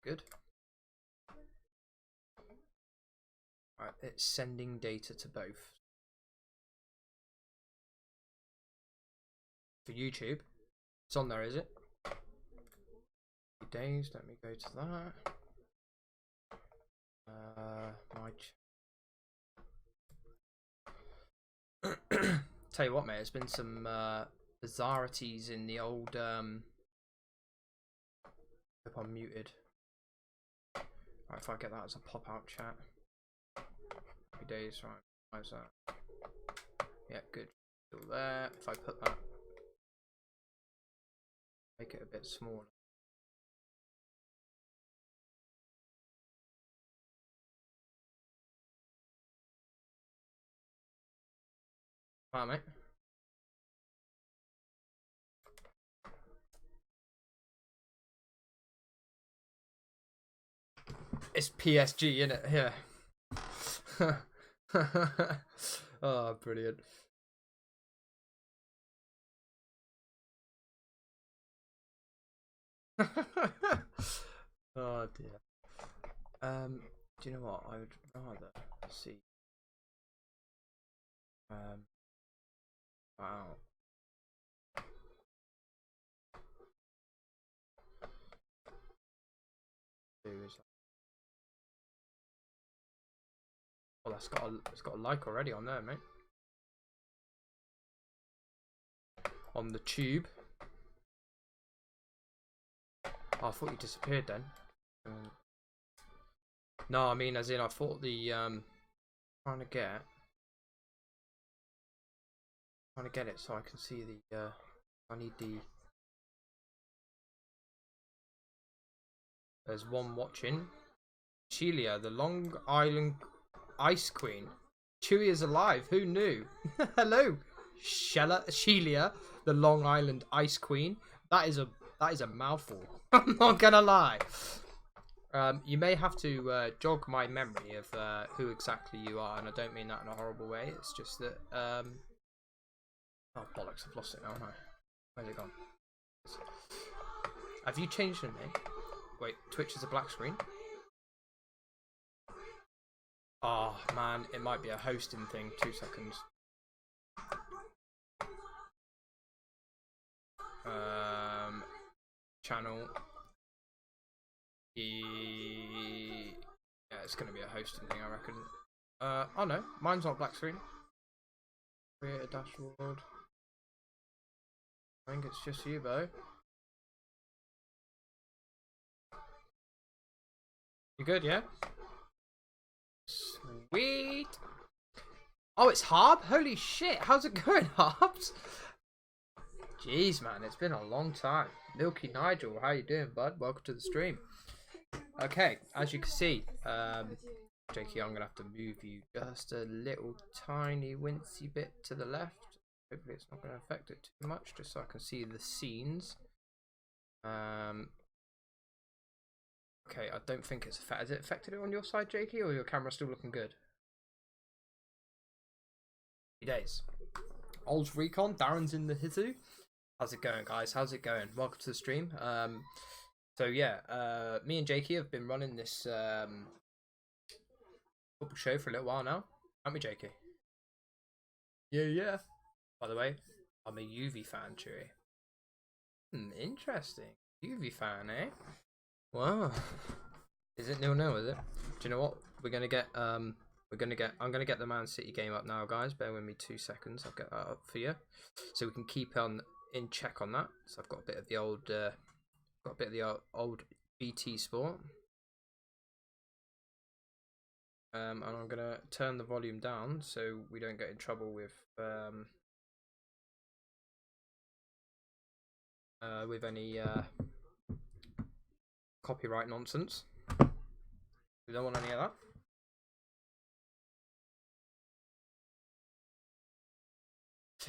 Good. Right, it's sending data to both. For YouTube, it's on there, is it? Days. Let me go to that. Tell you what, mate. There's been some bizarrities in the old. Hope I'm muted. Right, if I get that as a pop-out chat. Happy days, right? How's that? Yeah, good. Still there. If I put that, make it a bit smaller. Right, mate. It's PSG, innit? Yeah. Oh, brilliant. Oh dear. Do you know what? I would rather see. Wow. Well, it's got a like already on there, mate. On the tube. Oh, I thought you disappeared then. No, I mean as in I thought the trying to get it so I can see the I need the. There's one watching. Sheila, the Long Island Ice Queen. Chewy is alive. Who knew? Hello, Sheila, the Long Island Ice Queen. That is a mouthful. I'm not gonna lie. You may have to jog my memory of who exactly you are, and I don't mean that in a horrible way. It's just that oh bollocks! I've lost it now, haven't I? Where's it gone? Have you changed your name? Wait, Twitch is a black screen. Oh man, it might be a hosting thing. 2 seconds. Channel. Yeah, it's gonna be a hosting thing, I reckon. Oh no, mine's not black screen. Create a dashboard. I think it's just you, Bo. You good, yeah? Sweet. Oh, it's Harb? Holy shit, how's it going, Harbs? Jeez, man, it's been a long time. Milky Nigel, how you doing, bud? Welcome to the stream. Okay, as you can see, Jakey, I'm going to have to move you just a little tiny wincy bit to the left. Hopefully it's not going to affect it too much, just so I can see the scenes. Okay, I don't think it's affected. Has it affected it on your side, Jakey, or your camera still looking good? Days. Old Recon, Darren's in the hizu. How's it going, guys? How's it going? Welcome to the stream. So yeah, me and Jakey have been running this football show for a little while now, haven't we, Jakey? Yeah. By the way, I'm a UV fan, Chewy. Interesting. UV fan, eh? Wow. Is it 0-0, is it? Do you know what? I'm gonna get the Man City game up now, guys. Bear with me 2 seconds. I'll get that up for you, so we can keep on in check on that. So I've got a bit of the old BT Sport, and I'm gonna turn the volume down so we don't get in trouble with any copyright nonsense. We don't want any of that.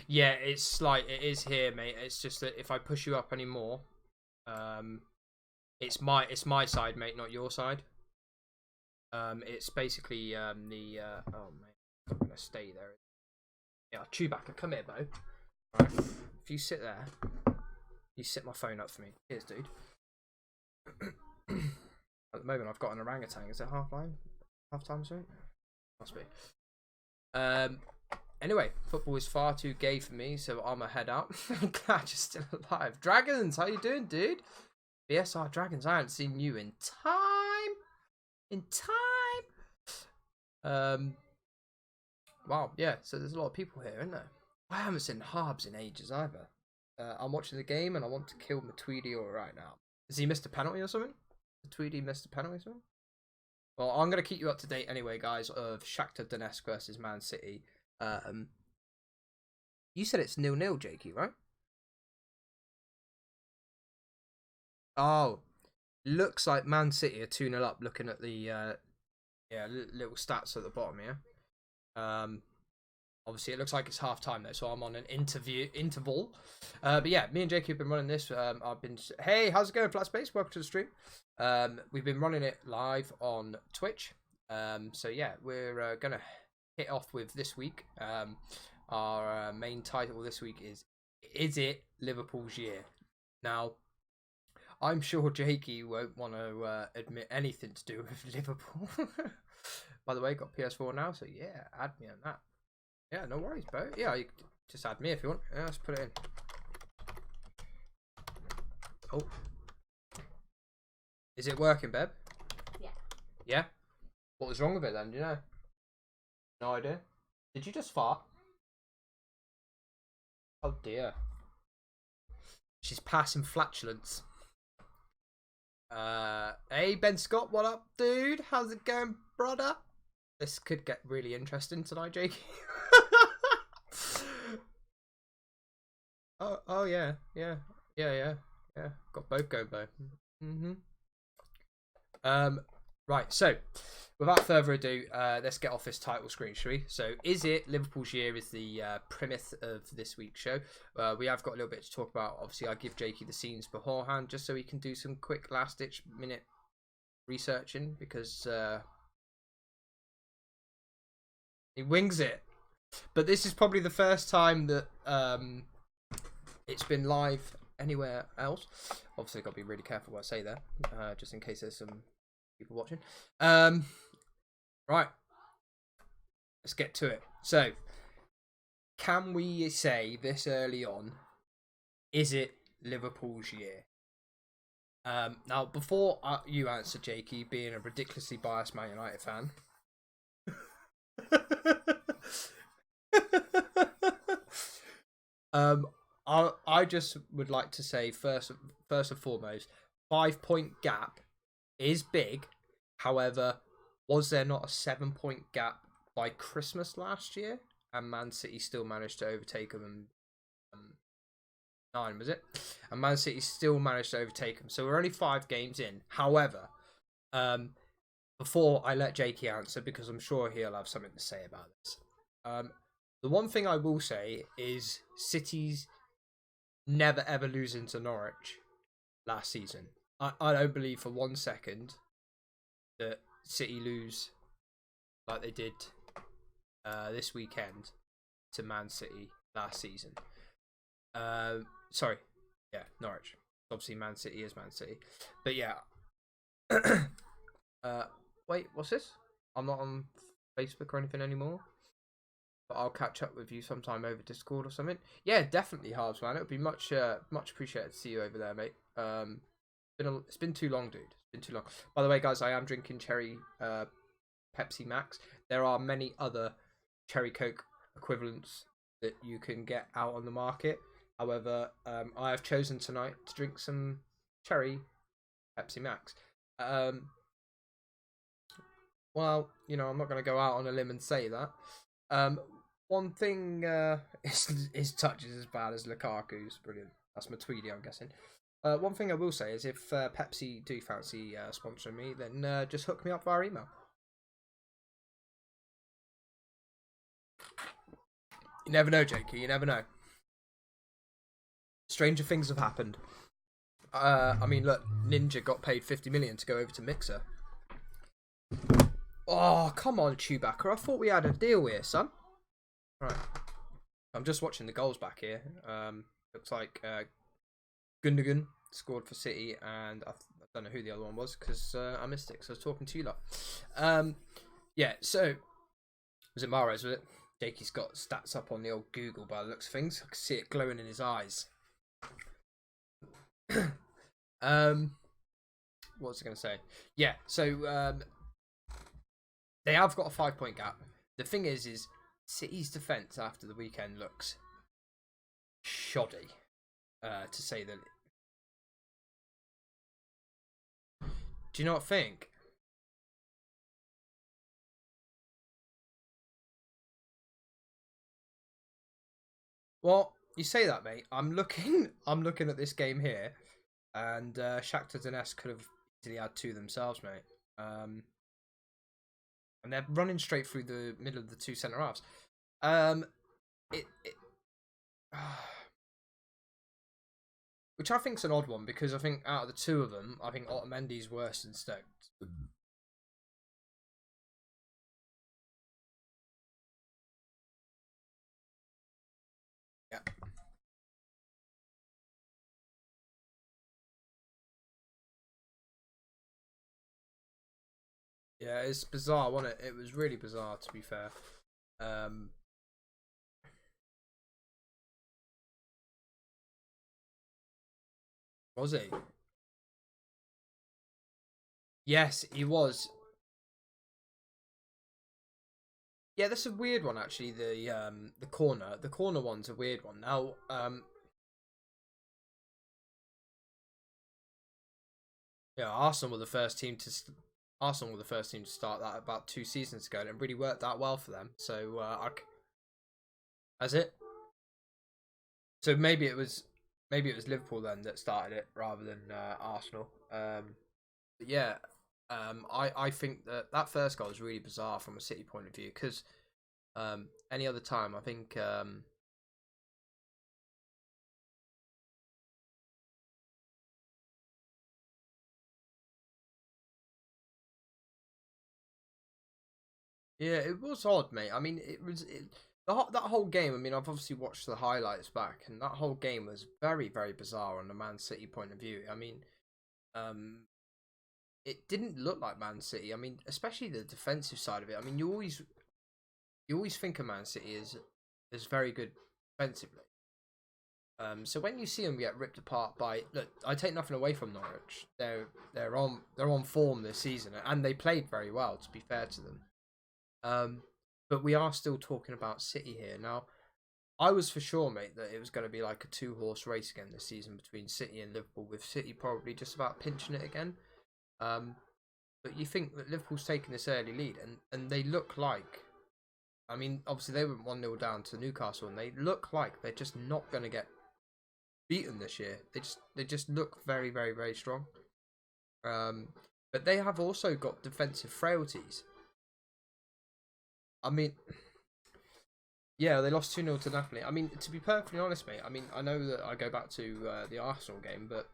Yeah, it's slight. It is here, mate. It's just that if I push you up anymore, it's my side, mate, not your side. It's basically oh mate, I'm gonna stay there. Yeah, Chewbacca, come here, Bo. Right, if you sit there, you sit my phone up for me. Cheers, dude. the moment I've got an orangutan. Is it half time soon? Must be. Anyway, football is far too gay for me, so I'm a head out. I'm glad you're still alive. Dragons, how you doing, dude? BSR Dragons, I haven't seen you in time. Wow, yeah, so there's a lot of people here, isn't there? I haven't seen Harbs in ages either. I'm watching the game and I want to kill Matuidi right now. Has he missed a penalty or something? Matuidi missed a penalty or something? Well, I'm going to keep you up to date anyway, guys, of Shakhtar Donetsk versus Man City. You said it's 0-0, Jakey, right? Oh, looks like Man City are 2-0 up looking at the little stats at the bottom here. Obviously, it looks like it's half time though, so I'm on an interval. But yeah, me and Jakey have been running this. Hey, how's it going, Flat Space? Welcome to the stream. We've been running it live on Twitch. So yeah, we're gonna hit off with this week. Our main title this week is it Liverpool's year? Now, I'm sure Jakey won't want to admit anything to do with Liverpool. By the way, got PS4 now, so yeah, add me on that. Yeah, no worries, bro. Yeah, you just add me if you want. Yeah, let's put it in. Oh. Is it working, Beb? Yeah. Yeah? What was wrong with it then, do you know? No idea. Did you just fart? Oh dear. She's passing flatulence. Hey Ben Scott, what up, dude? How's it going, brother? This could get really interesting tonight, Jakey. oh yeah. Got both going, though. Right, so without further ado, let's get off this title screen, shall we? So, is it Liverpool's year is the premise of this week's show. We have got a little bit to talk about. Obviously, I give Jakey the scenes beforehand just so he can do some quick last-ditch minute researching because he wings it. But this is probably the first time that it's been live anywhere else. Obviously, I've got to be really careful what I say there, just in case there's some people watching. Right, let's get to it. So, can we say this early on, is it Liverpool's year? Now, before you answer, Jakey, being a ridiculously biased Man United fan, I just would like to say first and foremost, 5-point gap is big. However, was there not a 7-point gap by Christmas last year, and Man City still managed to overtake them? 9 was it? And Man City still managed to overtake them. So we're only 5 games in. However, before I let Jakey answer, because I'm sure he'll have something to say about this. The one thing I will say is City's never ever losing to Norwich last season. I don't believe for 1 second that City lose like they did this weekend to Man City last season. Sorry, yeah, Norwich. Obviously, Man City is Man City, but yeah. Wait, what's this? I'm not on Facebook or anything anymore, but I'll catch up with you sometime over Discord or something. Yeah, definitely, Harbs, man. It would be much appreciated to see you over there, mate. It's been too long, dude. It's been too long. By the way, guys, I am drinking cherry Pepsi Max. There are many other cherry Coke equivalents that you can get out on the market. However, I have chosen tonight to drink some cherry Pepsi Max. Well, you know, I'm not going to go out on a limb and say that. One thing, his touch is as bad as Lukaku's. Brilliant. That's Matuidi, I'm guessing. One thing I will say is if Pepsi do fancy sponsoring me, then just hook me up via email. You never know, Jakey. You never know. Stranger things have happened. I mean, look, Ninja got paid 50 million to go over to Mixer. Oh, come on, Chewbacca. I thought we had a deal here, son. Right. I'm just watching the goals back here. Looks like Gundogan scored for City, and I Don't know who the other one was because I missed it because I was talking to you lot. Yeah, so was it Mahrez, was it? Jakey's got stats up on the old Google by the looks of things. I can see it glowing in his eyes. What was I going to say? Yeah, so they have got a 5-point gap. The thing is City's defence after the weekend looks shoddy, to say that. Do you not think? Well, you say that, mate. I'm looking at this game here, and Shakhtar Donetsk could have easily had 2 themselves, mate. And they're running straight through the middle of the 2 centre halves. It which I think's an odd one because I think out of the 2 of them, I think Otamendi's worse than Stokes. Yeah. Yeah, it's bizarre, wasn't it? It was really bizarre, to be fair. Was he? Yes, he was. Yeah, that's a weird one actually. The corner one's a weird one. Now, yeah, Arsenal were the first team to start that about 2 seasons ago, and it really worked out well for them. So, has it? So maybe it was Liverpool then that started it rather than Arsenal. But yeah, I think that first goal is really bizarre from a City point of view because any other time I think yeah, it was odd, mate. I mean, that whole game. I mean, I've obviously watched the highlights back, and that whole game was very, very bizarre on the Man City point of view. I mean, um, it didn't look like Man City. I mean, especially the defensive side of it. I mean, you always think of Man City as very good defensively. So when you see them get ripped apart by look, I take nothing away from Norwich. They're on form this season, and they played very well. To be fair to them. But we are still talking about City here. Now, I was for sure, mate, that it was going to be like a 2-horse race again this season between City and Liverpool, with City probably just about pinching it again. But you think that Liverpool's taking this early lead, and they look like, I mean, obviously they went 1-0 down to Newcastle, and they look like they're just not going to get beaten this year. They just look very, very, very strong. But they have also got defensive frailties. I mean, yeah, they lost 2-0 to Napoli. I mean, to be perfectly honest, mate, I mean, I know that I go back to the Arsenal game, but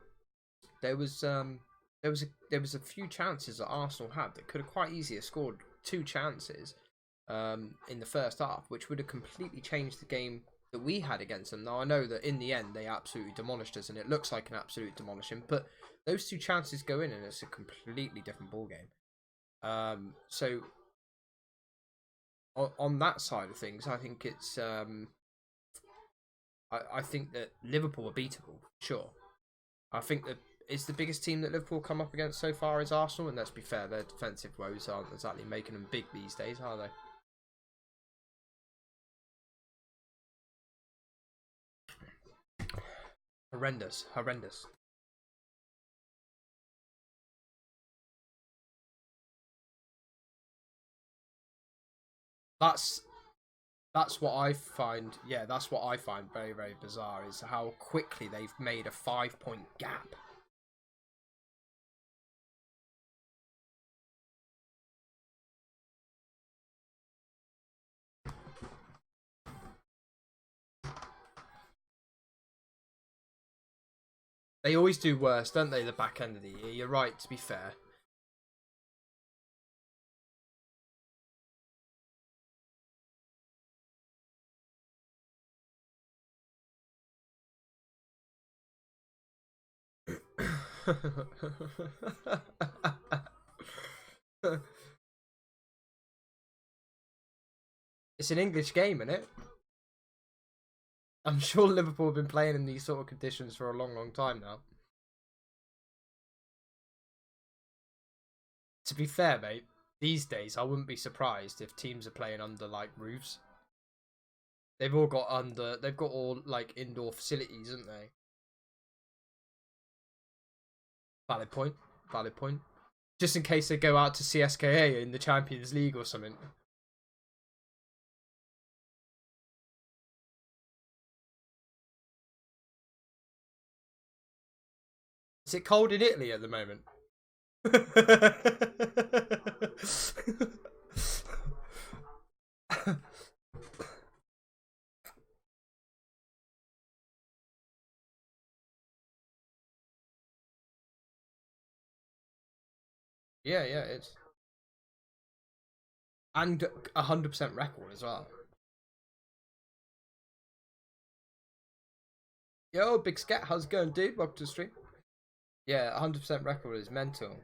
there was a few chances that Arsenal had that could have quite easily scored 2 chances in the first half, which would have completely changed the game that we had against them. Now, I know that in the end they absolutely demolished us, and it looks like an absolute demolishing, but those 2 chances go in, and it's a completely different ball game. So on that side of things, I think it's I think that Liverpool are beatable, sure. I think that it's the biggest team that Liverpool come up against so far is Arsenal, and let's be fair, their defensive woes aren't exactly making them big these days, are they? Horrendous, horrendous. That's that's what I find. Yeah, that's what I find very, very bizarre is how quickly they've made a 5-point gap. They always do worse, don't they? The back end of the year. You're right. To be fair. It's an English game, isn't it? I'm sure Liverpool have been playing in these sort of conditions for a long, long time now. To be fair, mate, these days I wouldn't be surprised if teams are playing under like roofs. They've got all like indoor facilities, haven't they? Valid point. Valid point. Just in case they go out to CSKA in the Champions League or something. Is it cold in Italy at the moment? Yeah, it's and 100% record as well. Yo, Big Scat, how's it going, dude? Welcome to the stream. Yeah, 100% record is mental.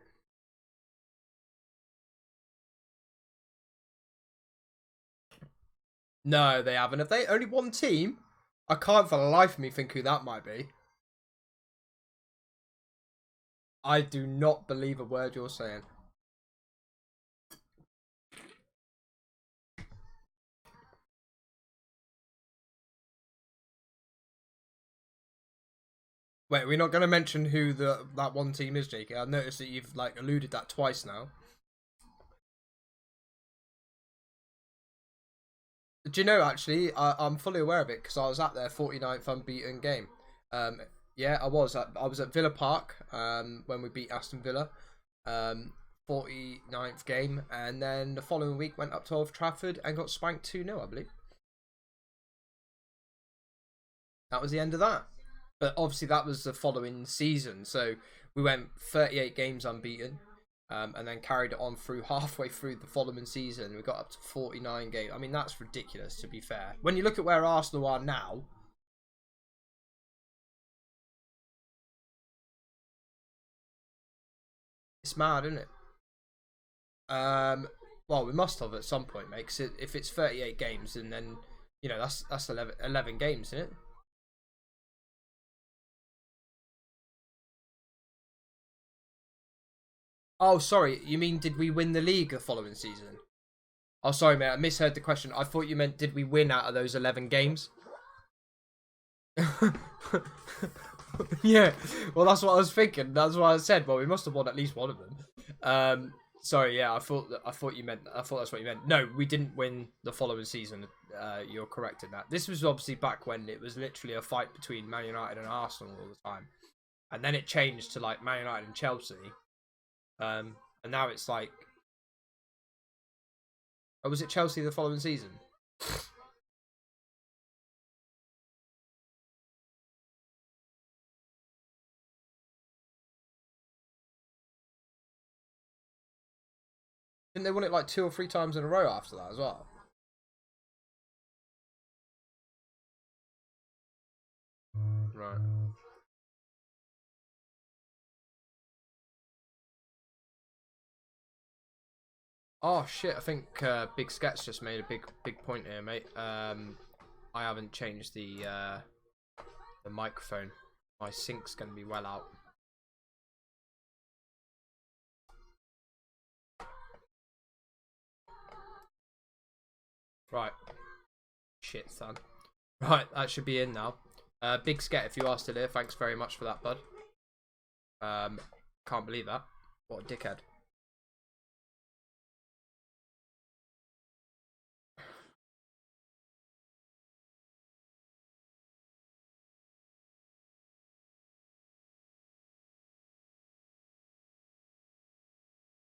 No, they haven't. Have they? Only one team? I can't for the life of me think who that might be. I do not believe a word you're saying. Wait, we're not going to mention who that one team is, Jakey. I've noticed that you've like alluded that twice now. Do you know, actually, I'm fully aware of it because I was at their 49th unbeaten game. Yeah, I was. I was at Villa Park when we beat Aston Villa. 49th game, and then the following week went up to Old Trafford and got spanked 2-0, I believe. That was the end of that. But obviously that was the following season, so we went 38 games unbeaten, and then carried it on through halfway through the following season. We got up to 49 games. I mean, that's ridiculous, to be fair. When you look at where Arsenal are now, it's mad, isn't it? Well, we must have at some point, mate. Because if it's 38 games, and then that's 11 games, isn't it? Oh, sorry. You mean did we win the league the following season? Oh, sorry, mate. I misheard the question. I thought you meant did we win out of those 11 games? Yeah. Well, that's what I was thinking. That's what I said. Well, we must have won at least one of them. Sorry. Yeah, I thought that's what you meant. No, we didn't win the following season. You're correct in that. This was obviously back when it was literally a fight between Man United and Arsenal all the time, and then it changed to like Man United and Chelsea. And now it's like, oh, was it Chelsea the following season? Didn't they win it like 2 or 3 times in a row after that as well? Right. Oh shit! I think Big Scats just made a big point here, mate. I haven't changed the microphone. My sync's gonna be well out. Right. Shit, son. Right, that should be in now. Big Scat, if you are still here, thanks very much for that, bud. Can't believe that. What a dickhead.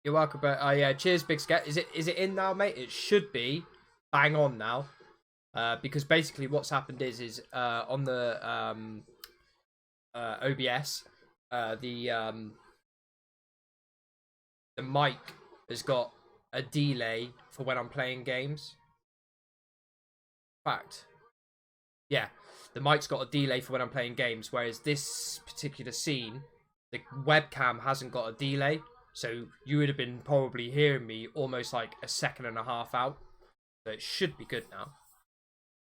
You're welcome, but yeah, cheers, Big Scat. Is it in now, mate? It should be bang on now. Because basically what's happened is on the OBS, the mic has got a delay for when I'm playing games. Fact. Yeah, the mic's got a delay for when I'm playing games, whereas this particular scene the webcam hasn't got a delay, so you would have been probably hearing me almost like a second and a half out. So it should be good now.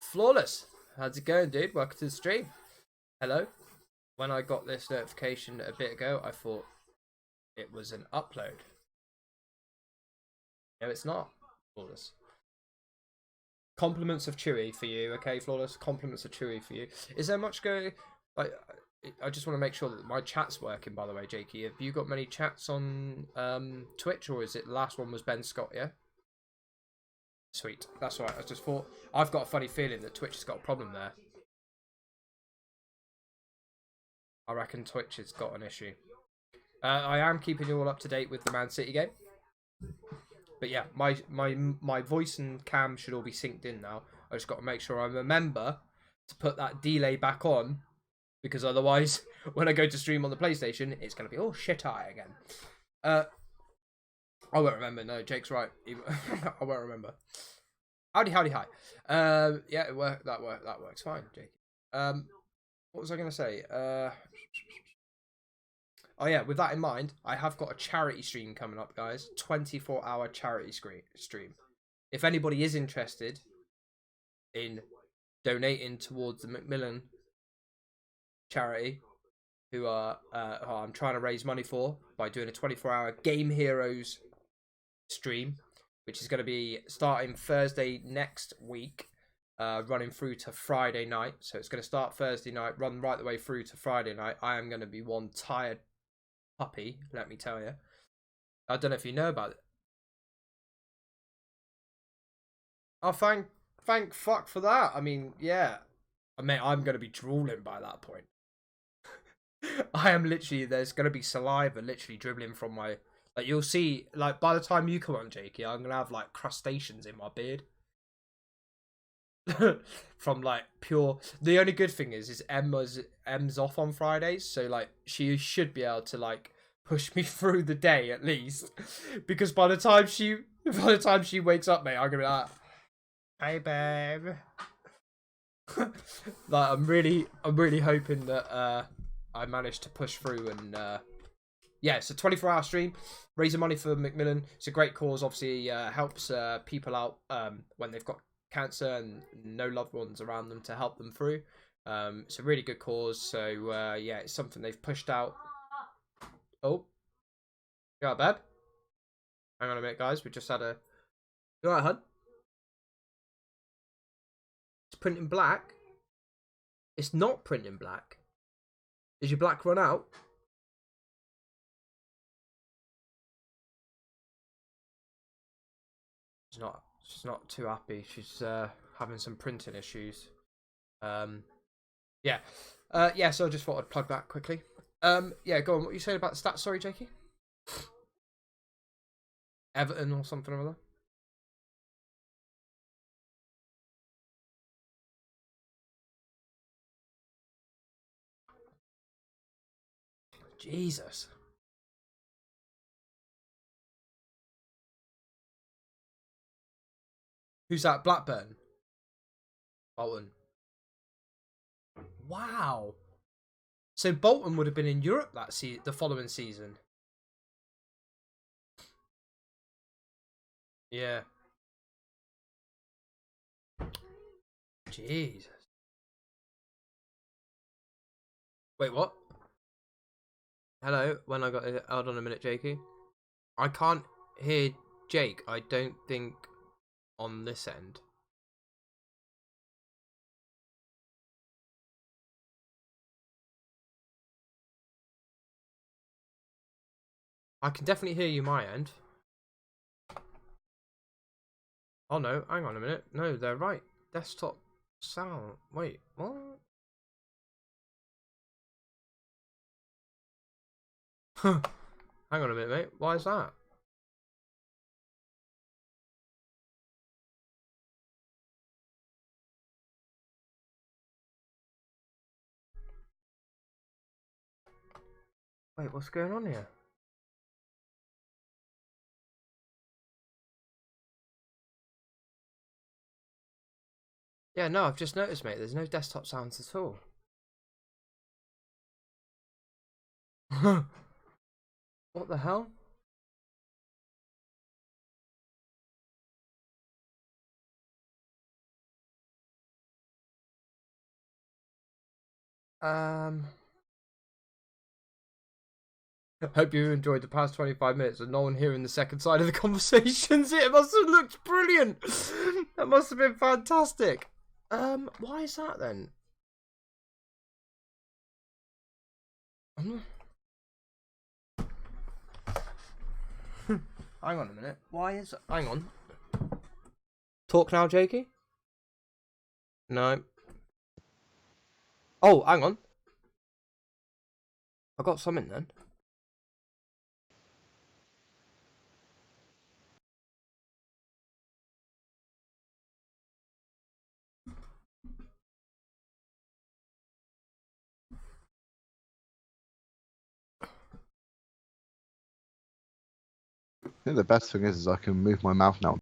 Flawless. How's it going, dude? Welcome to the stream. Hello. When I got this notification a bit ago, I thought it was an upload. No, it's not. Flawless. Compliments of Chewy for you, okay, Flawless? Compliments of Chewy for you. Is there much going... Like, I just want to make sure that my chat's working, by the way, Jakey. Have you got many chats on Twitch, or is it the last one was Ben Scott, yeah? Sweet. That's right. I just thought... I've got a funny feeling that Twitch has got a problem there. I reckon Twitch has got an issue. I am keeping you all up to date with the Man City game. But yeah, my voice and cam should all be synced in now. I just got to make sure I remember to put that delay back on, because otherwise, when I go to stream on the PlayStation, it's going to be all shit eye again. I won't remember. No, Jake's right. I won't remember. Howdy, howdy, hi. Yeah, it worked. That works fine, Jake. What was I going to say? Oh yeah, with that in mind, I have got a charity stream coming up, guys. 24-hour charity stream. If anybody is interested in donating towards the Macmillan charity, who I'm trying to raise money for by doing a 24-hour Game Heroes stream, which is going to be starting Thursday next week, running through to Friday night. So it's going to start Thursday night, run right the way through to Friday night. I am going to be one tired puppy, let me tell you. I don't know if you know about it. Oh, thank fuck for that. I mean, yeah. I mean, I'm going to be drooling by that point. I am literally, there's going to be saliva literally dribbling from my, like, you'll see, like, by the time you come on, Jakey, I'm going to have, like, crustaceans in my beard. From, like, pure, the only good thing is Em's off on Fridays, so, like, she should be able to, like, push me through the day at least, because by the time she wakes up, mate, I'm gonna be like, hey babe. Like, I'm really hoping that I manage to push through, and yeah, it's a 24-hour stream raising money for Macmillan. It's a great cause. Obviously helps people out when they've got cancer and no loved ones around them to help them through. It's a really good cause, so yeah, it's something they've pushed out. Oh, you alright, babe? Hang on a minute, guys. We just had a... You alright, hun? It's printing black. It's not printing black. Is your black run out? She's not too happy. She's having some printing issues. Yeah. Yeah, so I just thought I'd plug that quickly. Yeah, go on. What were you saying about the stats? Sorry, Jakey? Everton or something or other? Jesus. Who's that? Blackburn? Bolton. Wow. So Bolton would have been in Europe the following season. Yeah. Jesus. Wait, what? Hello, when I got... Hold on a minute, Jakey. I can't hear Jake, I don't think, on this end. I can definitely hear you my end. Oh no, hang on a minute. No, they're right. Desktop sound. Wait, what? Hang on a minute, mate. Why is that? Wait, what's going on here? Yeah, no, I've just noticed, mate. There's no desktop sounds at all. What the hell? Hope you enjoyed the past 25 minutes and no one hearing the second side of the conversations. It must have looked brilliant. That must have been fantastic. Why is that then? Hang on a minute. Why is it? Hang on. Talk now, Jakey? No. Oh, hang on. I got something then. I think the best thing is I can move my mouth now.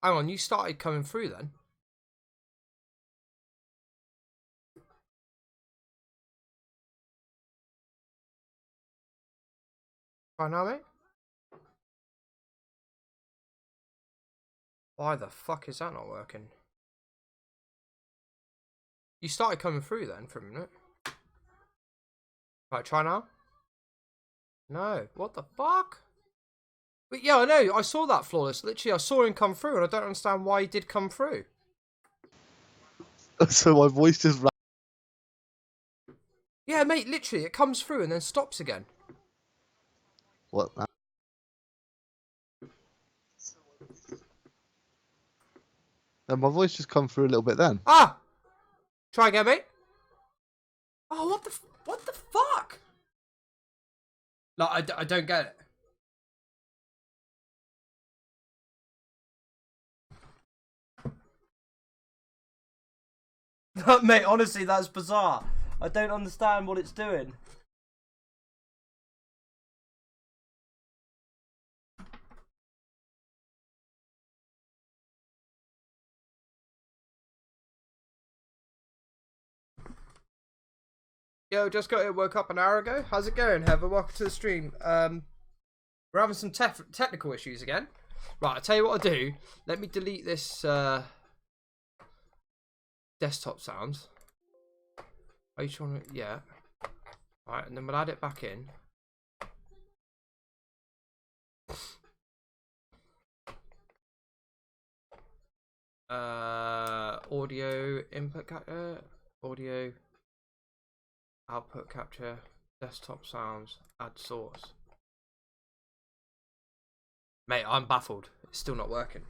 Hang on, you started coming through then? Right now, mate? Why the fuck is that not working? You started coming through then for a minute. Right, try now. No, what the fuck? But yeah, I know, I saw that flawless. Literally, I saw him come through and I don't understand why he did come through. So my voice just... Yeah, mate, literally, it comes through and then stops again. What? And my voice just come through a little bit then. Ah! Try again, mate. Oh, what the fuck? No, I don't get it. Mate, honestly, that's bizarre. I don't understand what it's doing. Yo, just woke up an hour ago. How's it going, Heather? Welcome to the stream. We're having some technical issues again. Right, I'll tell you what I'll do. Let me delete this desktop sounds. Are you trying to... Yeah. Right, and then we'll add it back in. Audio input capture, audio output capture, desktop sounds, add source. Mate, I'm baffled. It's still not working.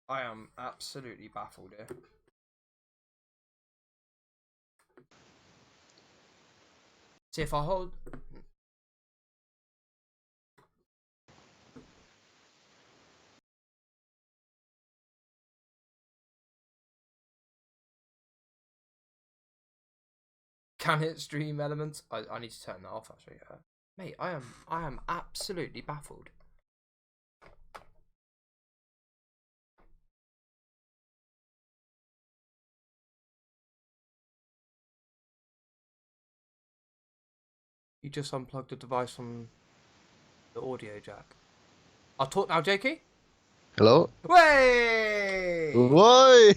I am absolutely baffled here. See if I hold... Can it stream elements? I need to turn that off actually. Mate, I am absolutely baffled. You just unplugged the device from the audio jack. I'll talk now, Jakey. Hello? Way! Why?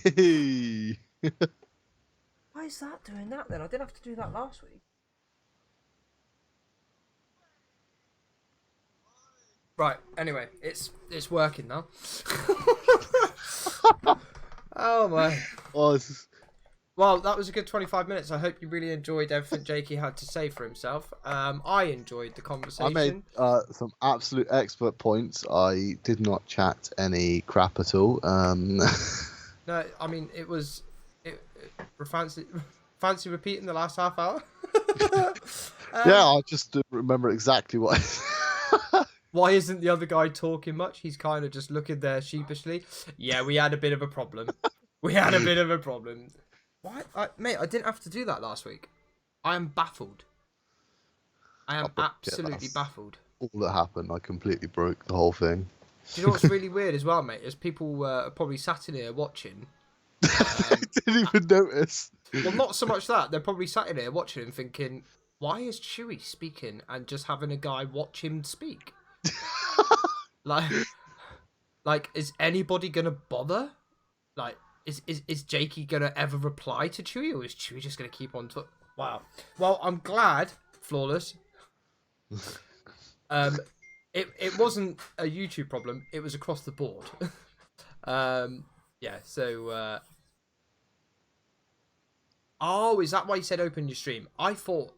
Why is that doing that then? I didn't have to do that last week. Right, anyway, it's working now. Oh my. Well, that was a good 25 minutes. I hope you really enjoyed everything Jakey had to say for himself. I enjoyed the conversation. I made some absolute expert points. I did not chat any crap at all. No, I mean, it was... Fancy repeating the last half hour? Yeah, I just remember exactly what... Why isn't the other guy talking much? He's kind of just looking there sheepishly. Yeah, we had a bit of a problem. We had a bit of a problem. Why? Mate, I didn't have to do that last week. I am baffled. I am absolutely baffled. All that happened, I completely broke the whole thing. Do you know what's really weird as well, mate? Is people are probably sat in here watching. I didn't even notice. Well, not so much that. They're probably sat in here watching and thinking, why is Chewy speaking and just having a guy watch him speak? like, is anybody going to bother? Like, is Jakey going to ever reply to Chewy, or is Chewy just going to keep on talking? Wow. Well, I'm glad, Flawless. It wasn't a YouTube problem. It was across the board. Yeah, so... Oh, is that why you said open your stream? I thought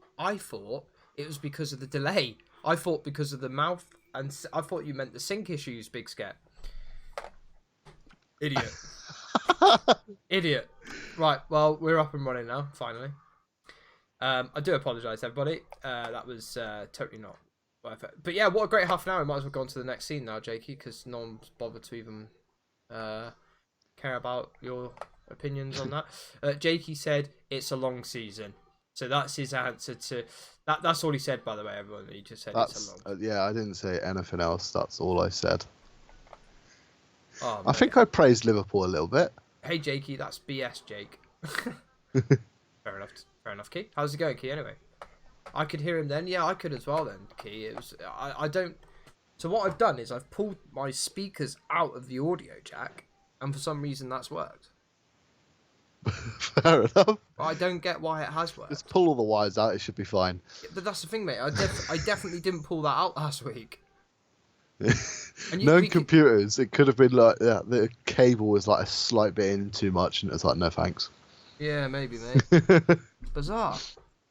it was because of the delay. I thought because of the mouth, and I thought you meant the sync issues, Big Scat. Idiot. Idiot. Right, well, we're up and running now, finally. I do apologise, everybody. That was totally not worth it. But yeah, what a great half an hour. We might as well go on to the next scene now, Jakey, because no one's bothered to even care about your opinions on that. Jakey said it's a long season. So that's his answer to... That's all he said, by the way, everyone. He just said it's a long... yeah, I didn't say anything else. That's all I said. Oh, I think I praised Liverpool a little bit. Hey, Jakey, that's BS, Jake. Fair enough, Key. How's it going, Key, anyway? I could hear him then. Yeah, I could as well then, Key. It was... I don't... So what I've done is I've pulled my speakers out of the audio jack, and for some reason that's worked. Fair enough. I don't get why it has worked. Just pull all the wires out, it should be fine. Yeah, but that's the thing, mate. I definitely didn't pull that out last week. Known computers, it could have been like the cable was like a slight bit in too much, and it's like, no thanks. Yeah, maybe, mate. Bizarre.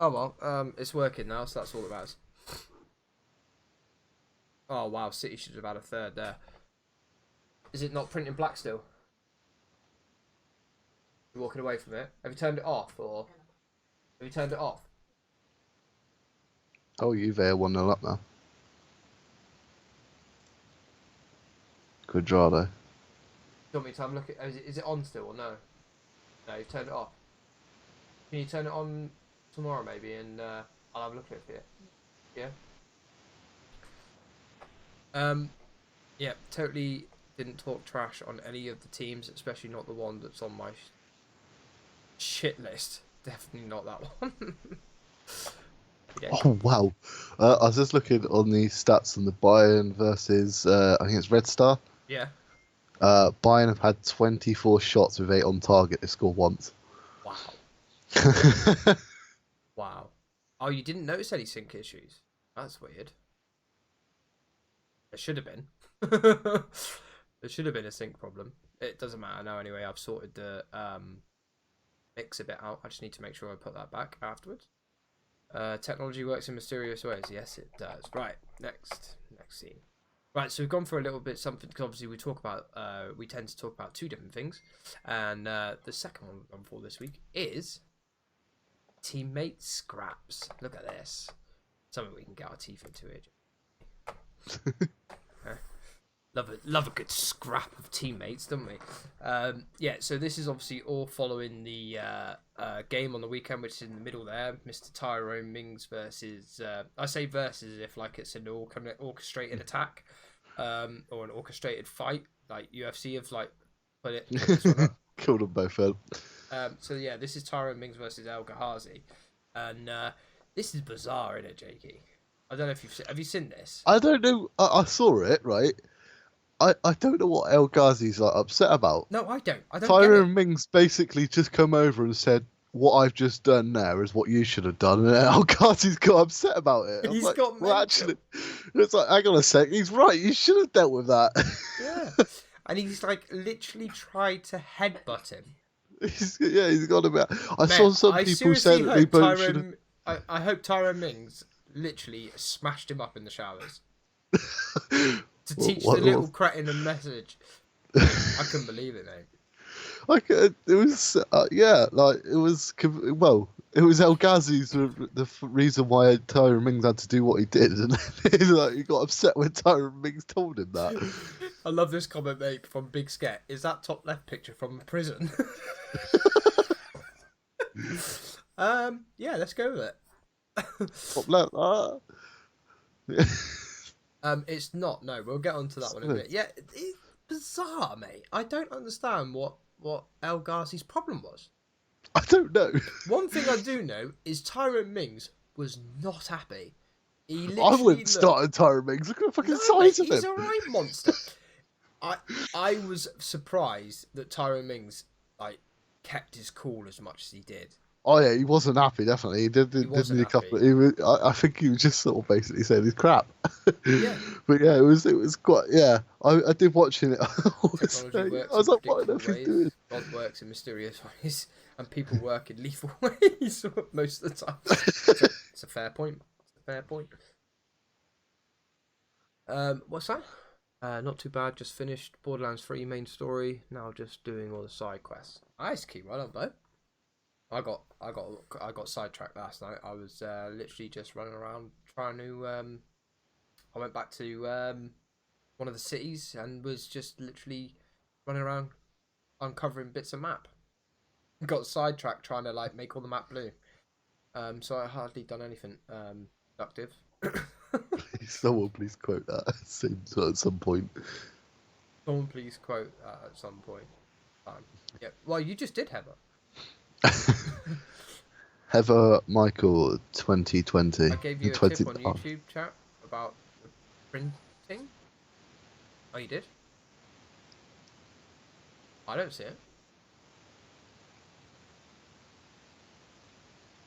Oh well, it's working now, so that's all it matters. Oh wow, City should have had a third there. Is it not printing black still? You're walking away from it. Have you turned it off, or have you turned it off? Oh, you've 1-0 up now. Good draw though. Do you want me to have a look at? Is it on still or no? No, you've turned it off. Can you turn it on tomorrow maybe, and I'll have a look at it for you. Yeah. Yeah, totally didn't talk trash on any of the teams, especially not the one that's on my shit list. Definitely not that one. Yeah. Oh wow! I was just looking on the stats on the Bayern versus I think it's Red Star. Yeah. Bayern have had 24 shots with 8 on target. They scored once. Wow. Wow. Oh, you didn't notice any sync issues? That's weird. There should have been. There should have been a sync problem. It doesn't matter now anyway. I've sorted the mix a bit out. I just need to make sure I put that back afterwards. Technology works in mysterious ways. Yes, it does. Right, next scene. Right, so we've gone for a little bit something, because obviously we tend to talk about two different things, and the second one we've gone for this week is teammate scraps. Look at this. Something we can get our teeth into here. Love a good scrap of teammates, don't we? Yeah, so this is obviously all following the game on the weekend, which is in the middle there. Mr. Tyrone Mings versus... I say versus if like it's an orchestrated attack or an orchestrated fight, like UFC have like put it. This one up. Killed them both up. So yeah, this is Tyrone Mings versus El Ghazi. And this is bizarre, isn't it, Jakey? I don't know if have you seen this? I don't know. I saw it, right? I don't know what El Ghazi's like upset about. No, I don't. Tyrone Mings basically just come over and said, "What I've just done there is what you should have done," and El Ghazi's got upset about it. He's got well, actually, it's like, hang on a sec. He's right. You should have dealt with that. Yeah, and he's like literally tried to headbutt him. He's got a bit. I saw some people say that they both should have. I hope Tyrone Mings literally smashed him up in the showers. To teach the little cretin a message. I couldn't believe it, mate. Like it was, it was El Ghazi's the reason why Tyrone Mings had to do what he did, and he got upset when Tyrone Mings told him that. I love this comment, mate, from Big Sket. Is that top left picture from prison? Yeah, let's go with it. Top left. It's not. No, we'll get onto that one in a bit. Yeah, it's bizarre, mate. I don't understand what El Ghazi's problem was. I don't know. One thing I do know is Tyrone Mings was not happy. He I literally wouldn't start a Tyrone Mings. Look at the fucking No, size mate, of he's him. a right monster. I was surprised that Tyrone Mings kept his cool as much as he did. Oh yeah, he wasn't happy. Definitely, he didn't he? A couple. He was, I think he was just sort of basically saying he's crap. Yeah. But yeah, it was quite. Yeah, I did watching it. I was like, what on earth is doing? God works in mysterious ways, and people work in lethal ways most of the time. It's a fair point. It's a fair point. What's that? Not too bad. Just finished Borderlands 3 main story. Now just doing all the side quests. Nice, keep right on, bro. I got sidetracked last night. I was literally just running around trying to. I went back to one of the cities and was just literally running around uncovering bits of map. Got sidetracked trying to make all the map blue. So I hardly done anything productive. Someone please quote that at some point. Someone please quote at some point. Yeah. Well, you just did, Heather. Heather Michael 2020. I gave you a tip on YouTube chat about the printing. Oh, you did? I don't see it.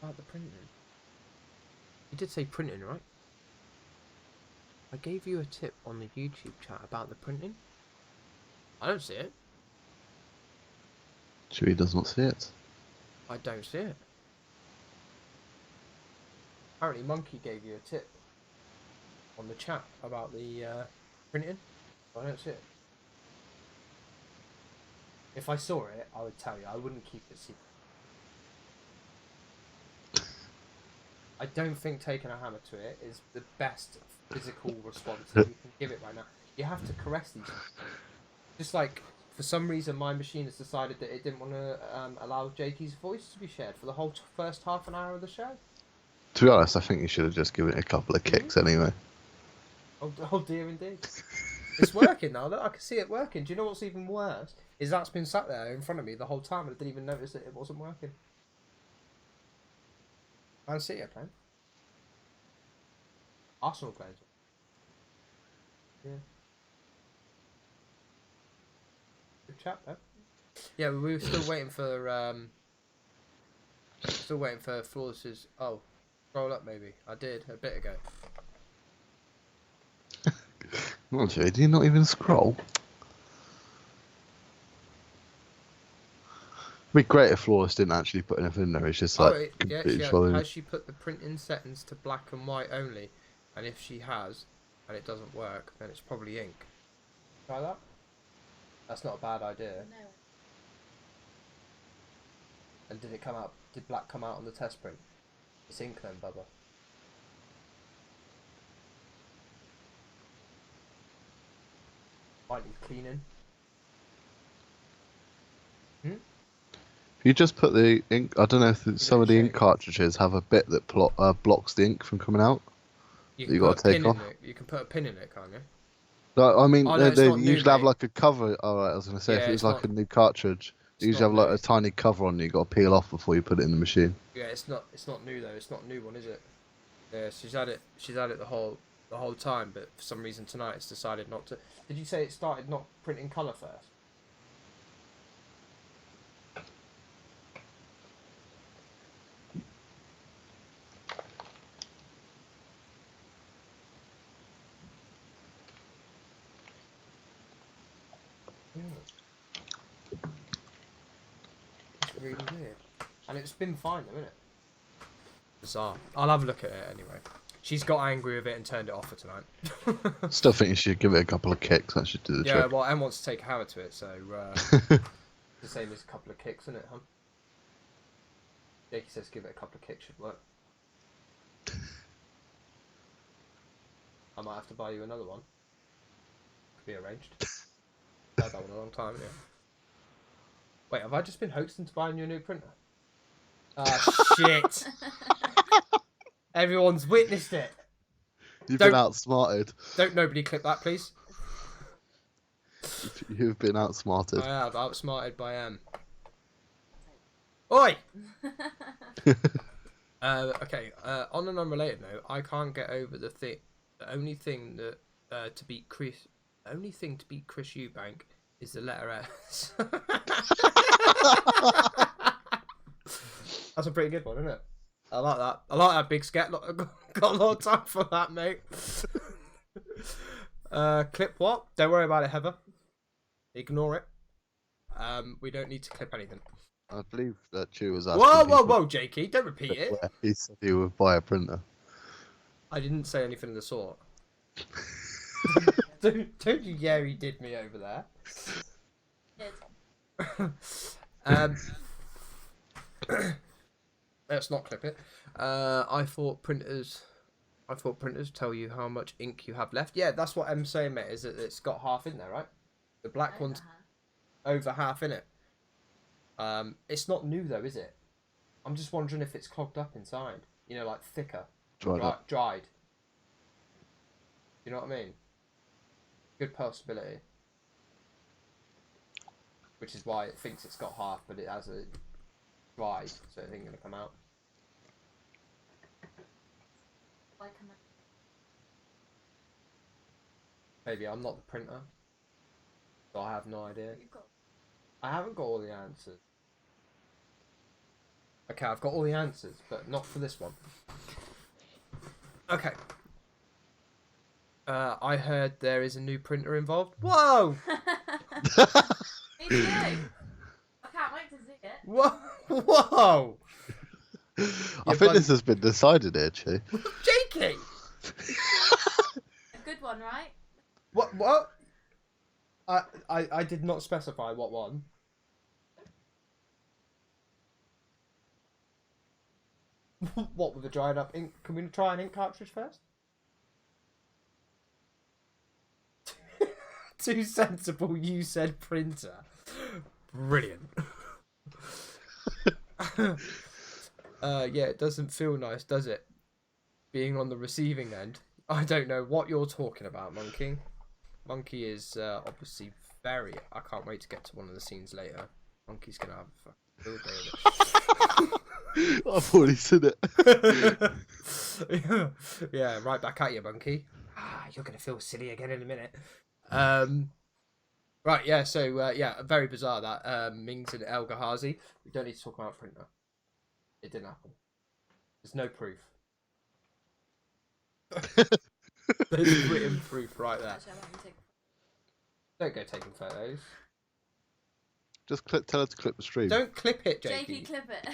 About the printing. You did say printing, right? I gave you a tip on the YouTube chat about the printing. I don't see it. Chewy does not see it. I don't see it. Apparently Monkey gave you a tip on the chat about the printing. I don't see it. If I saw it, I would tell you. I wouldn't keep it secret. I don't think taking a hammer to it is the best physical response that you can give it right now. You have to caress these things. Just like, for some reason, my machine has decided that it didn't want to allow Jakey's voice to be shared for the whole first half an hour of the show. To be honest, I think you should have just given it a couple of kicks anyway. Oh dear, indeed. It's working now. Look, I can see it working. Do you know what's even worse? Is that's been sat there in front of me the whole time and I didn't even notice that it wasn't working. Man City are playing. Arsenal playing. Yeah. Good chat, though. Yeah, we were still waiting for Flawless's. Oh, scroll up maybe. I did a bit ago. Not Jay, do you not even scroll? It'd be great if Flawless didn't actually put anything in there. It's just like has she put the printing settings to black and white only? And if she has, and it doesn't work, then it's probably ink. Try that. That's not a bad idea. No. And did it come out? Did black come out on the test print? It's ink then, Bubba. Might need cleaning. If you just put the ink, I don't know if some of the ink cartridges have a bit that blocks the ink from coming out. You got to take off. You can put a pin in it, can't you? No, I mean, they new, usually have mate. like a cover. Alright, I was going to say, if it was like a new cartridge, they usually have not like a tiny cover on you got to peel off before you put it in the machine. Yeah, it's not new though. It's not a new one, is it? Yeah, she's had it the whole time, but for some reason tonight it's decided not to. Did you say it started not printing colour first? It's really weird. And it's been fine though, isn't it? Bizarre. I'll have a look at it anyway. She's got angry with it and turned it off for tonight. Still think you should give it a couple of kicks. That should do the trick. Yeah, well, Em wants to take a hammer to it, so the same as a couple of kicks, isn't it, huh? Jakey says give it a couple of kicks should work. I might have to buy you another one. Could be arranged. I've had that one a long time, yeah. Wait, have I just been hoaxed into buying you a new printer? Ah, shit! Everyone's witnessed it. You've been outsmarted. Don't nobody clip that, please. You've been outsmarted. I have, outsmarted by Oi! Okay, on an unrelated note, I can't get over the only thing to beat Chris Eubank is the letter S. That's a pretty good one, isn't it? I like that. I like that big scat. Got a lot of time for that, mate. Clip what? Don't worry about it, Heather. Ignore it. We don't need to clip anything. I believe that Chewy was asking. Whoa, Jakey, don't repeat it. He said he would buy a printer. I didn't say anything of the sort. don't you dare he did me over there. Let's not clip it. I thought printers tell you how much ink you have left. Yeah, that's what I'm saying, mate. Is that it's got half in there, right? The black one's over half in it. It's not new though, is it? I'm just wondering if it's clogged up inside. You know, like thicker, dried. You know what I mean? Good possibility. Which is why it thinks it's got half, but it has a dried, so it ain't gonna come out. Maybe I'm not the printer, so I have no idea. I haven't got all the answers. Okay, I've got all the answers, but not for this one. Okay. I heard there is a new printer involved. Whoa! Me too. I can't wait to see it. Whoa! I think this has been decided here, Che. Jakey! A good one, right? What? I did not specify what one. What with the dried up ink? Can we try an ink cartridge first? Too sensible, you said printer. Brilliant. Yeah, it doesn't feel nice, does it? Being on the receiving end. I don't know what you're talking about, Monkey. Monkey is obviously very... I can't wait to get to one of the scenes later. Monkey's going to have a fucking field day with it. I've already seen it. Yeah, right back at you, Monkey. You're going to feel silly again in a minute. Right, yeah, so, yeah, very bizarre that. Mings and El Ghazi. We don't need to talk about printer. It didn't happen. There's no proof. There's written proof right there. Don't go taking photos. Just tell her to clip the stream. Don't clip it, Jakey. Jakey, clip it.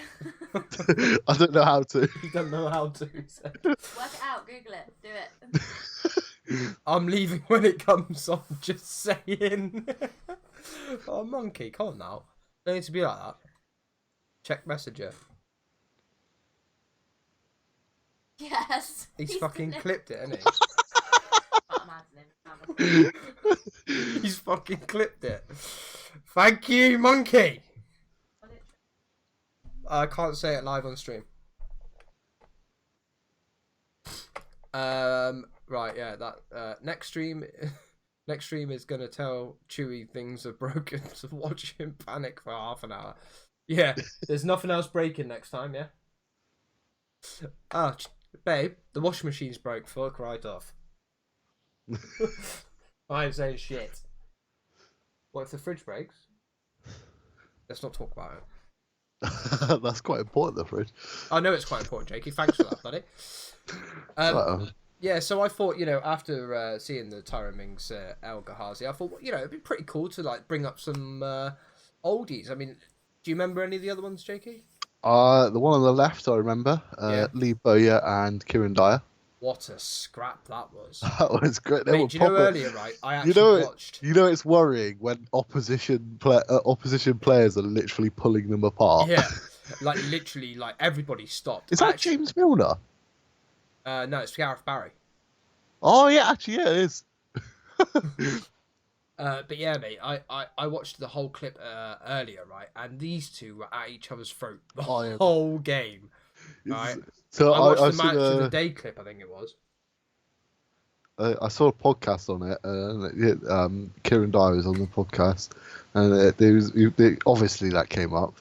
I don't know how to. You don't know how to. So. Work it out, Google it, do it. I'm leaving when it comes on, just saying. Oh, Monkey, come on now. Don't need to be like that. Check Messenger. Yes. He's fucking clipped it, hasn't he? He's fucking clipped it. Thank you, Monkey. I can't say it live on stream. Right, yeah, that next stream is gonna tell Chewy things are broken, so watch him panic for half an hour. Yeah, there's nothing else breaking next time, yeah? Babe, the washing machine's broke, fuck right off. I ain't saying shit. What if the fridge breaks? Let's not talk about it. That's quite important, the fridge. I know it's quite important, Jakey. Thanks for that, buddy. Yeah, so I thought, you know, after seeing the Tyrone Mings El Ghazi, I thought, you know, it'd be pretty cool to like bring up some oldies. I mean, do you remember any of the other ones, Jakey? The one on the left, I remember. Yeah. Lee Bowyer and Kieran Dyer. What a scrap that was. That was great. They Mate, were do you know earlier, right? I actually watched. You know it's worrying when opposition players are literally pulling them apart. Yeah, like literally, like everybody stopped. Is that James Milner? No, it's Gareth Barry. Oh yeah, actually, yeah, it is. But yeah, mate, I watched the whole clip earlier, right? And these two were at each other's throat the whole game, right? So I watched the match of the day clip, I think it was. I saw a podcast on it, and Kieran Dyer was on the podcast, and obviously that came up.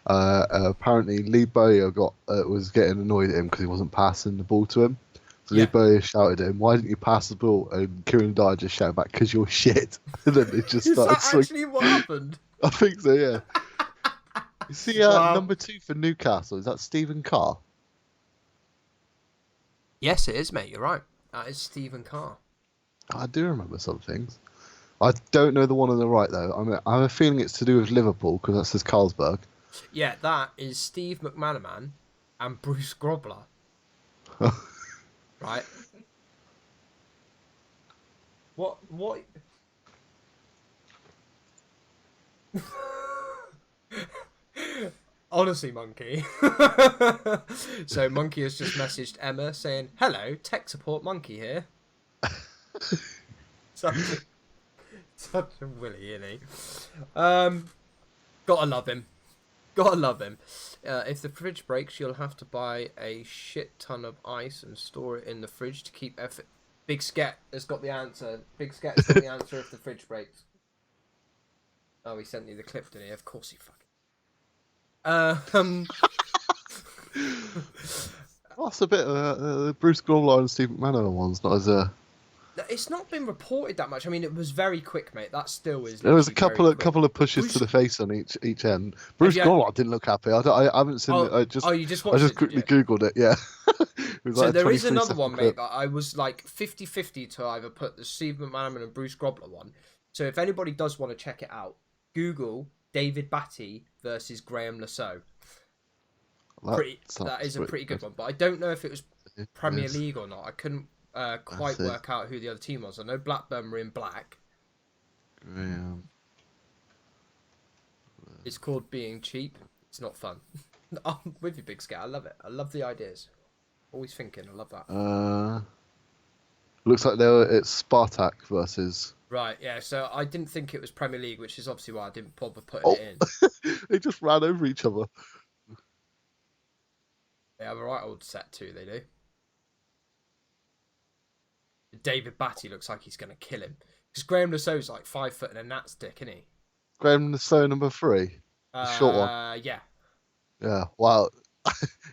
Apparently, Lee Bowyer was getting annoyed at him because he wasn't passing the ball to him. So Yeah. Lee Bowyer shouted at him, "Why didn't you pass the ball?" And Kieran Dyer just shouted back, "Because you're shit." And then they just Is started that swinging. actually what happened? I think so, yeah. You see, Wow. number 2 for Newcastle, is that Stephen Carr? Yes, it is, mate. You're right. That is Stephen Carr. I do remember some things. I don't know the one on the right, though. I have a feeling it's to do with Liverpool, because that says Carlsberg. Yeah, that is Steve McManaman and Bruce Grobler. Right? What? Honestly, Monkey. So Monkey has just messaged Emma saying, "Hello, tech support Monkey here." such a willy, isn't he? Gotta love him. Gotta love him. If the fridge breaks, you'll have to buy a shit ton of ice and store it in the fridge to keep effort. Big Sket has got the answer. Big Sket has got the answer if the fridge breaks. Oh, he sent you the clip, didn't he? Of course he fucking. That's a bit the Bruce Grobler and Steve McManaman one's not as It's not been reported that much. I mean, it was very quick, mate. That still is. There was a literally couple of pushes Bruce- to the face on each end. Bruce you- Grobler didn't look happy. I haven't seen it. you just watched it, quickly did you? googled it. Yeah. It was So like a there is 23 another second one, clip. mate. That I was like 50-50 to either put the Steve McManaman and Bruce Grobler one. So if anybody does want to check it out, Google David Batty versus Graham Lasso. That is a pretty good one, but I don't know if it was Premier League or not. I couldn't quite work out who the other team was. I know Blackburn were in black. Graham. It's called Being Cheap. It's not fun. I'm with you, Big Scat. I love it. I love the ideas. Always thinking. I love that. Looks like it's Spartak versus. Right, yeah. So I didn't think it was Premier League, which is obviously why I didn't bother putting it in. They just ran over each other. They have a right old set too. They do. David Batty looks like he's going to kill him. Because Graham Lassau's like 5 foot and a gnat's dick, isn't he? Graham Lasso number 3. The short one. Yeah. Yeah. Wow.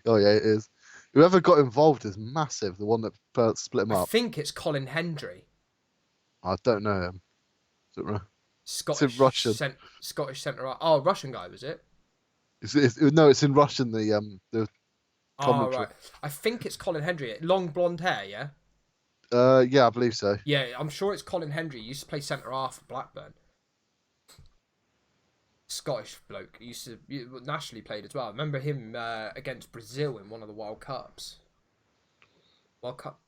Oh yeah, it is. Whoever got involved is massive. The one that first split him I up. think it's Colin Hendry. I don't know him. Don't know. Scottish, it's in Russian. Scottish centre. Oh, Russian guy, was it? No, it's in Russian. The commentary. Right. I think it's Colin Hendry. Long blonde hair, yeah? Yeah, I believe so. Yeah, I'm sure it's Colin Hendry. He used to play centre half for Blackburn. Scottish bloke. He used to nationally played as well. I remember him against Brazil in one of the World Cups. World Cup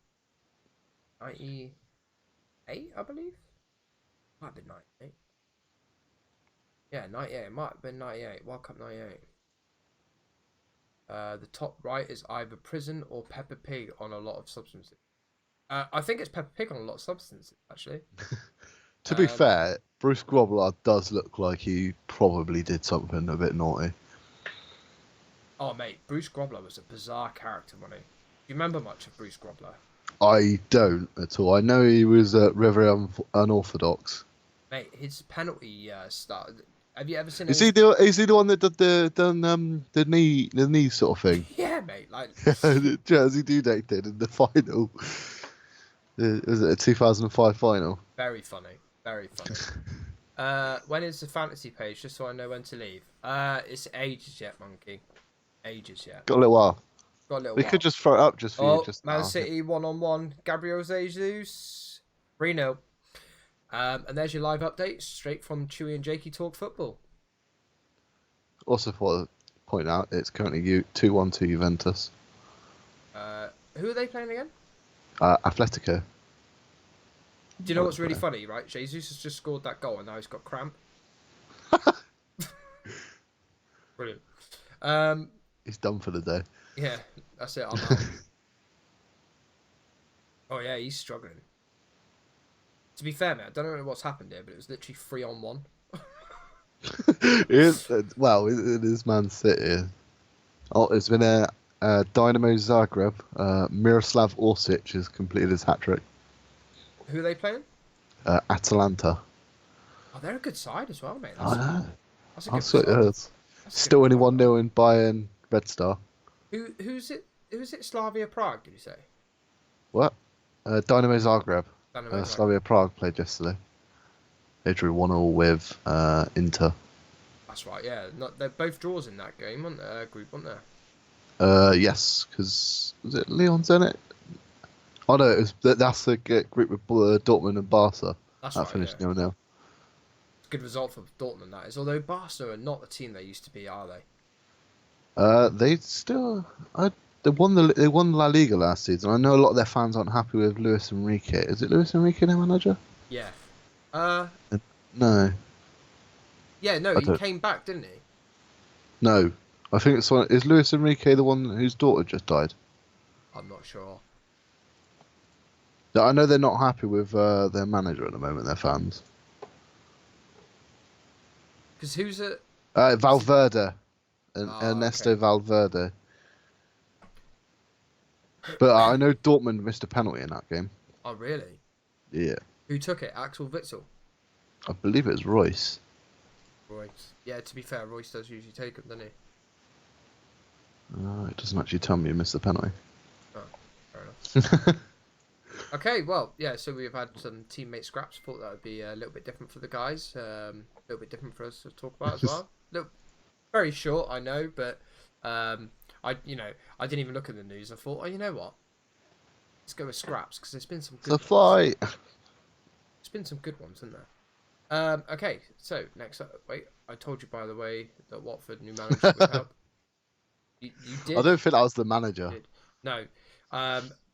98, I believe. Might have been 98. Yeah, 98. It might have been 98. World Cup 98. The top right is either prison or Peppa Pig on a lot of substances. I think it's Peppa Pig on a lot of substances, actually. To be fair, Bruce Grobler does look like he probably did something a bit naughty. Oh, mate, Bruce Grobler was a bizarre character, wasn't he? Do you remember much of Bruce Grobler? I don't at all. I know he was very unorthodox. Mate, his penalty start. Have you ever seen? Is he the one that did the knee sort of thing? Yeah, mate. Like Jersey Dudek did in the final. Was it a 2005 final? Very funny. Very funny. When is the fantasy page? Just so I know when to leave. It's ages yet, Monkey. Ages yet. Got a little while. Got a little We while. could just throw it up just for you. Just Man now. City 1-on-1. Gabriel Jesus 3-0. And there's your live update straight from Chewy and Jakey Talk Football. Also, for point out, it's currently 2-1 to Juventus. Who are they playing again? Atletico. Do you know what's really funny, right? Jesus has just scored that goal and now he's got cramp. Brilliant. He's done for the day. Yeah, that's it. I'm out. Oh yeah, he's struggling. To be fair, man, I don't know what's happened here, but it was literally 3-on-1. It is Man City. Oh, it's been a Dynamo Zagreb. Miroslav Orsic has completed his hat trick. Who are they playing? Atalanta. Oh, they're a good side as well, mate. I know. That's a good That's what it result. is. That's a Still good only result. 1-0 in Bayern Red Star. Who's it? Who's it? Slavia Prague, did you say? What? Dynamo Zagreb. Dynamo Zagreb. Slavia Prague played yesterday. They drew 1-1 with Inter. That's right. Yeah, they're both draws in that game, weren't they? Group, weren't there? Yes, because was it Leon's in it? Oh no, that's the group with Dortmund and Barca. That's That right. finished Yeah. 0-0. Good result for Dortmund, that is. Although Barca are not the team they used to be, are they? They still, they won La Liga last season. I know a lot of their fans aren't happy with Luis Enrique. Is it Luis Enrique their manager? Yeah. No, Yeah. No, I he don't- came back, didn't he? no. I think it's one. Is Luis Enrique the one whose daughter just died? I'm not sure. I know they're not happy with their manager at the moment. Their fans. Because who's it? Valverde, Oh, Ernesto okay. Valverde. But I know Dortmund missed a penalty in that game. Oh, really? Yeah, Who took it? Axel Witsel. I believe it was Royce. Royce. Yeah. To be fair, Royce does usually take them, doesn't he? It doesn't actually tell me who missed the penalty. Oh, fair enough. Okay, well, yeah, so we've had some teammate scraps. Thought that would be a little bit different for the guys. A little bit different for us to talk about as well. Very short, I know, but I didn't even look at the news. I thought, oh, you know what? Let's go with scraps because there's been some good It's a fight. There's been some good ones, isn't there? Okay, so next up, wait, I told you by the way that Watford new manager would help. You did. I don't think that was the manager. Did. No.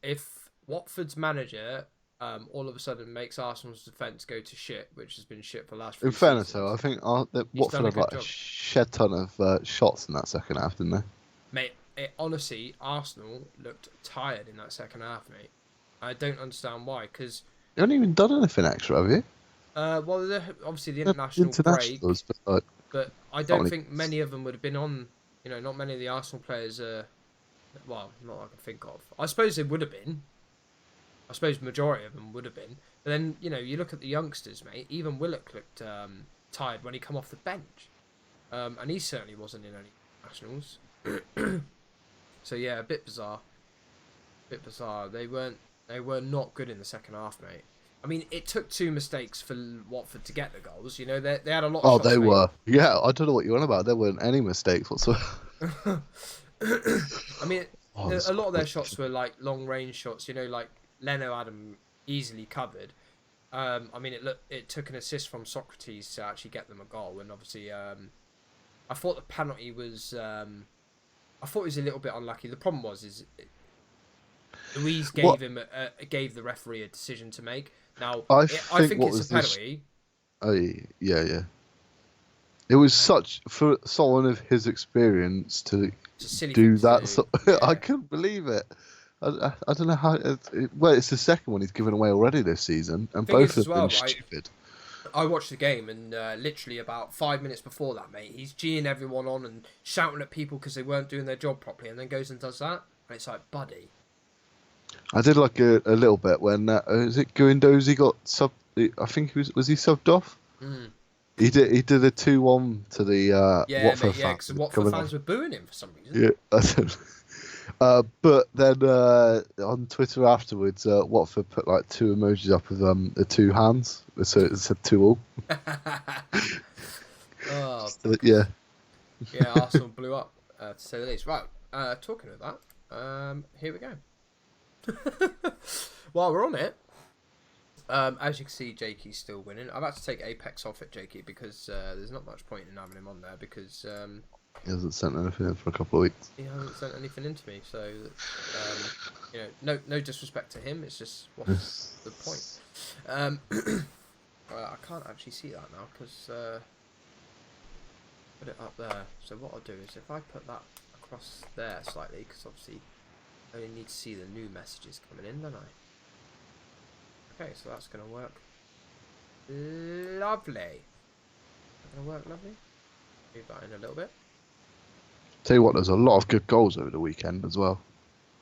If Watford's manager all of a sudden makes Arsenal's defence go to shit, which has been shit for the last few In fairness, seasons, though, I think that He's Watford done a had good like a job. shed ton of shots in that second half, didn't they? mate, honestly, Arsenal looked tired in that second half, mate. I don't understand why, because You haven't even done anything extra, have you? obviously the Yeah, international break, internationals, but like, but I don't Only- think many of them would have been on. You know, not many of the Arsenal players well, not that I can think of. I suppose they would have been. I suppose majority of them would have been. But then, you know, you look at the youngsters, mate. Even Willock looked tired when he come off the bench. And he certainly wasn't in any nationals. So yeah, a bit bizarre. They were not good in the second half, mate. I mean, it took 2 mistakes for Watford to get the goals. You know, they had a lot of oh, shots they made. were. Yeah, I don't know what you're on about. There weren't any mistakes whatsoever. I mean, Oh, a lot of their shots were like long range shots. You know, like Leno had them easily covered. I mean, it took an assist from Socrates to actually get them a goal, and obviously, I thought the penalty was. I thought it was a little bit unlucky. The problem was Louise gave the referee a decision to make. Now, I think what it's was a penalty. Oh, yeah. It was such for someone of his experience to It's a silly do thing to that. do. So, Yeah. I couldn't believe it. I don't know how. Well, it's the second one he's given away already this season, and Thing both is have as well, been right, stupid. I watched the game, and literally about 5 minutes before that, mate, he's geeing everyone on and shouting at people because they weren't doing their job properly, and then goes and does that, and it's like, buddy. I did like a little bit when is it Guendouzi got sub? I think he was he subbed off? Mm. He did a 2-1 to the Yeah, Watford mate, yeah, because Watford coming fans off. were booing him for some reason. Yeah, I don't but then on Twitter afterwards, Watford put like 2 emojis up with the 2 hands, so it said 2-2. Oh, Yeah. yeah, Arsenal blew up, to say the least. Right, talking of that, here we go. While we're on it, as you can see, Jakey's still winning. I've had to take Apex off it, Jakey, because there's not much point in having him on there because He hasn't sent anything in for a couple of weeks. he hasn't sent anything into me. So, you know, no disrespect to him. It's just what's the point? I can't actually see that now because put it up there. So what I'll do is if I put that across there slightly, because obviously I only need to see the new messages coming in, don't I? Okay, so that's going to work. Lovely. Going to work lovely. Move that in a little bit. Tell you what, there's a lot of good goals over the weekend as well.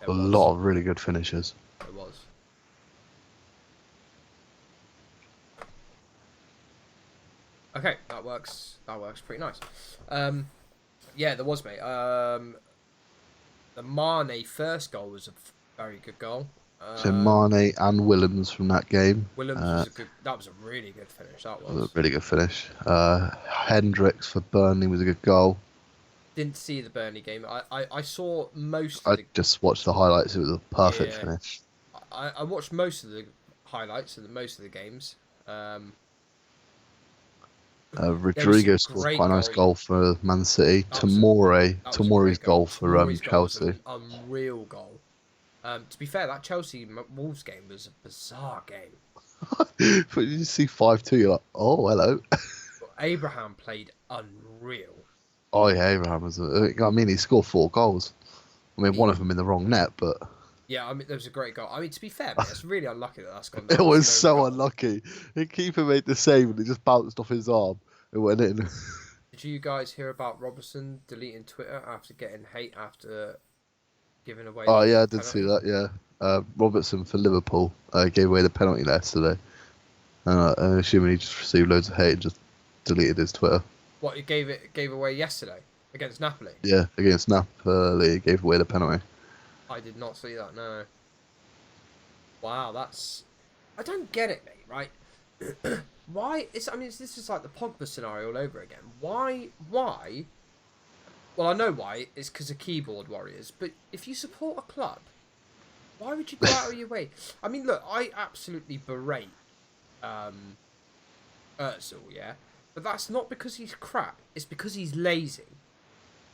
There A was. lot of really good finishes. There was. Okay, that works. That works pretty nice. Yeah, there was, mate. The Mane first goal was a very good goal. So Mane and Willems from that game. Willems was a good. That was a really good finish. That Was a was. really good finish. Hendricks for Burnley was a good goal. Didn't see the Burnley game. I saw most of I the. just watched the highlights. It was a perfect Yeah, finish. I watched most of the highlights of most of the games. There was Rodrigo some scored great quite a nice goals. goal for Man City. That was a Tomore's great goal. goal for Tomori's goal was Chelsea. an unreal goal. To be fair, that Chelsea Wolves game was a bizarre game. But you see 5-2, you're like, oh, hello. But Abraham played unreal. Oh, yeah, Abraham was. I mean, he scored 4 goals. I mean, one of them in the wrong net, but Yeah, I mean, there was a great goal. I mean, to be fair, mate, it's really unlucky that that's gone. it That was was no so goal. unlucky. The keeper made the save and it just bounced off his arm. It went in. Did you guys hear about Robertson deleting Twitter after getting hate after giving away? Oh, yeah, I the did see penalty? that, yeah. Robertson for Liverpool gave away the penalty yesterday. I'm assuming he just received loads of hate and just deleted his Twitter. What, he gave away yesterday against Napoli? Yeah, against Napoli, he gave away the penalty. I did not see that. No. Wow, that's. I don't get it, mate. Right? Why? I mean, this is like the Pogba scenario all over again. Why? Why? Well, I know why. It's because of keyboard warriors. But if you support a club, why would you go out of your way? I mean, look, I absolutely berate Özil, yeah, but that's not because he's crap. It's because he's lazy.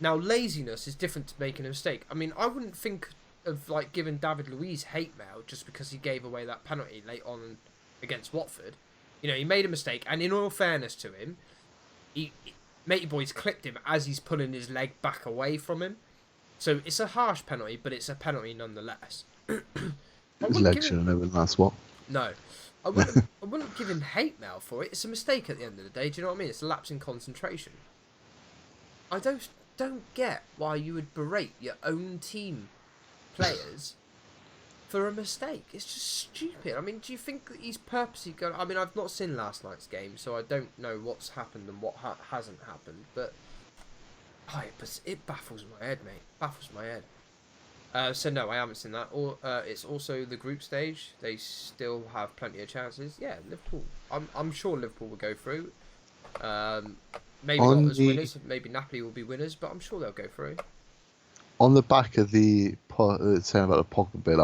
Now, laziness is different to making a mistake. I mean, I wouldn't think of like giving David Luiz hate mail just because he gave away that penalty late on against Watford. You know, he made a mistake, and in all fairness to him, Matey Boy's clipped him as he's pulling his leg back away from him. So it's a harsh penalty, but it's a penalty nonetheless. His leg should have never been that swap. No, I wouldn't give him hate mail for it. It's a mistake at the end of the day. Do you know what I mean? It's a lapse in concentration. I don't get why you would berate your own team players for a mistake. It's just stupid. I mean, do you think that he's purposely going? I mean, I've not seen last night's game, so I don't know what's happened and what hasn't happened. But it baffles my head, mate. Baffles my head. So no, I haven't seen that. Or it's also the group stage. They still have plenty of chances. Yeah, Liverpool. I'm sure Liverpool will go through. Maybe not as winners. Maybe Napoli will be winners, but I'm sure they'll go through. On the back of the saying about the Pogba bit,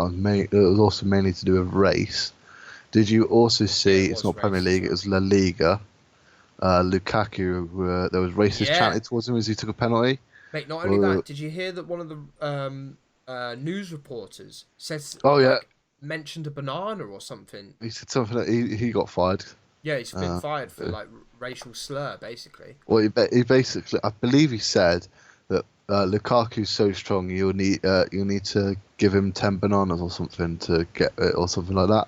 it was also mainly to do with race. Did you also see? Yeah, It's not Premier League. It racism. was La Liga. Lukaku. There was racist chanting towards him as he took a penalty. Mate, not only that, did you hear that one of the news reporters says Oh yeah, mentioned a banana or something? he said something that he got fired. Yeah, he's been fired for like racial slur, basically. Well, he basically, I believe he said that Lukaku's so strong you'll need to give him 10 bananas or something to get it or something like that.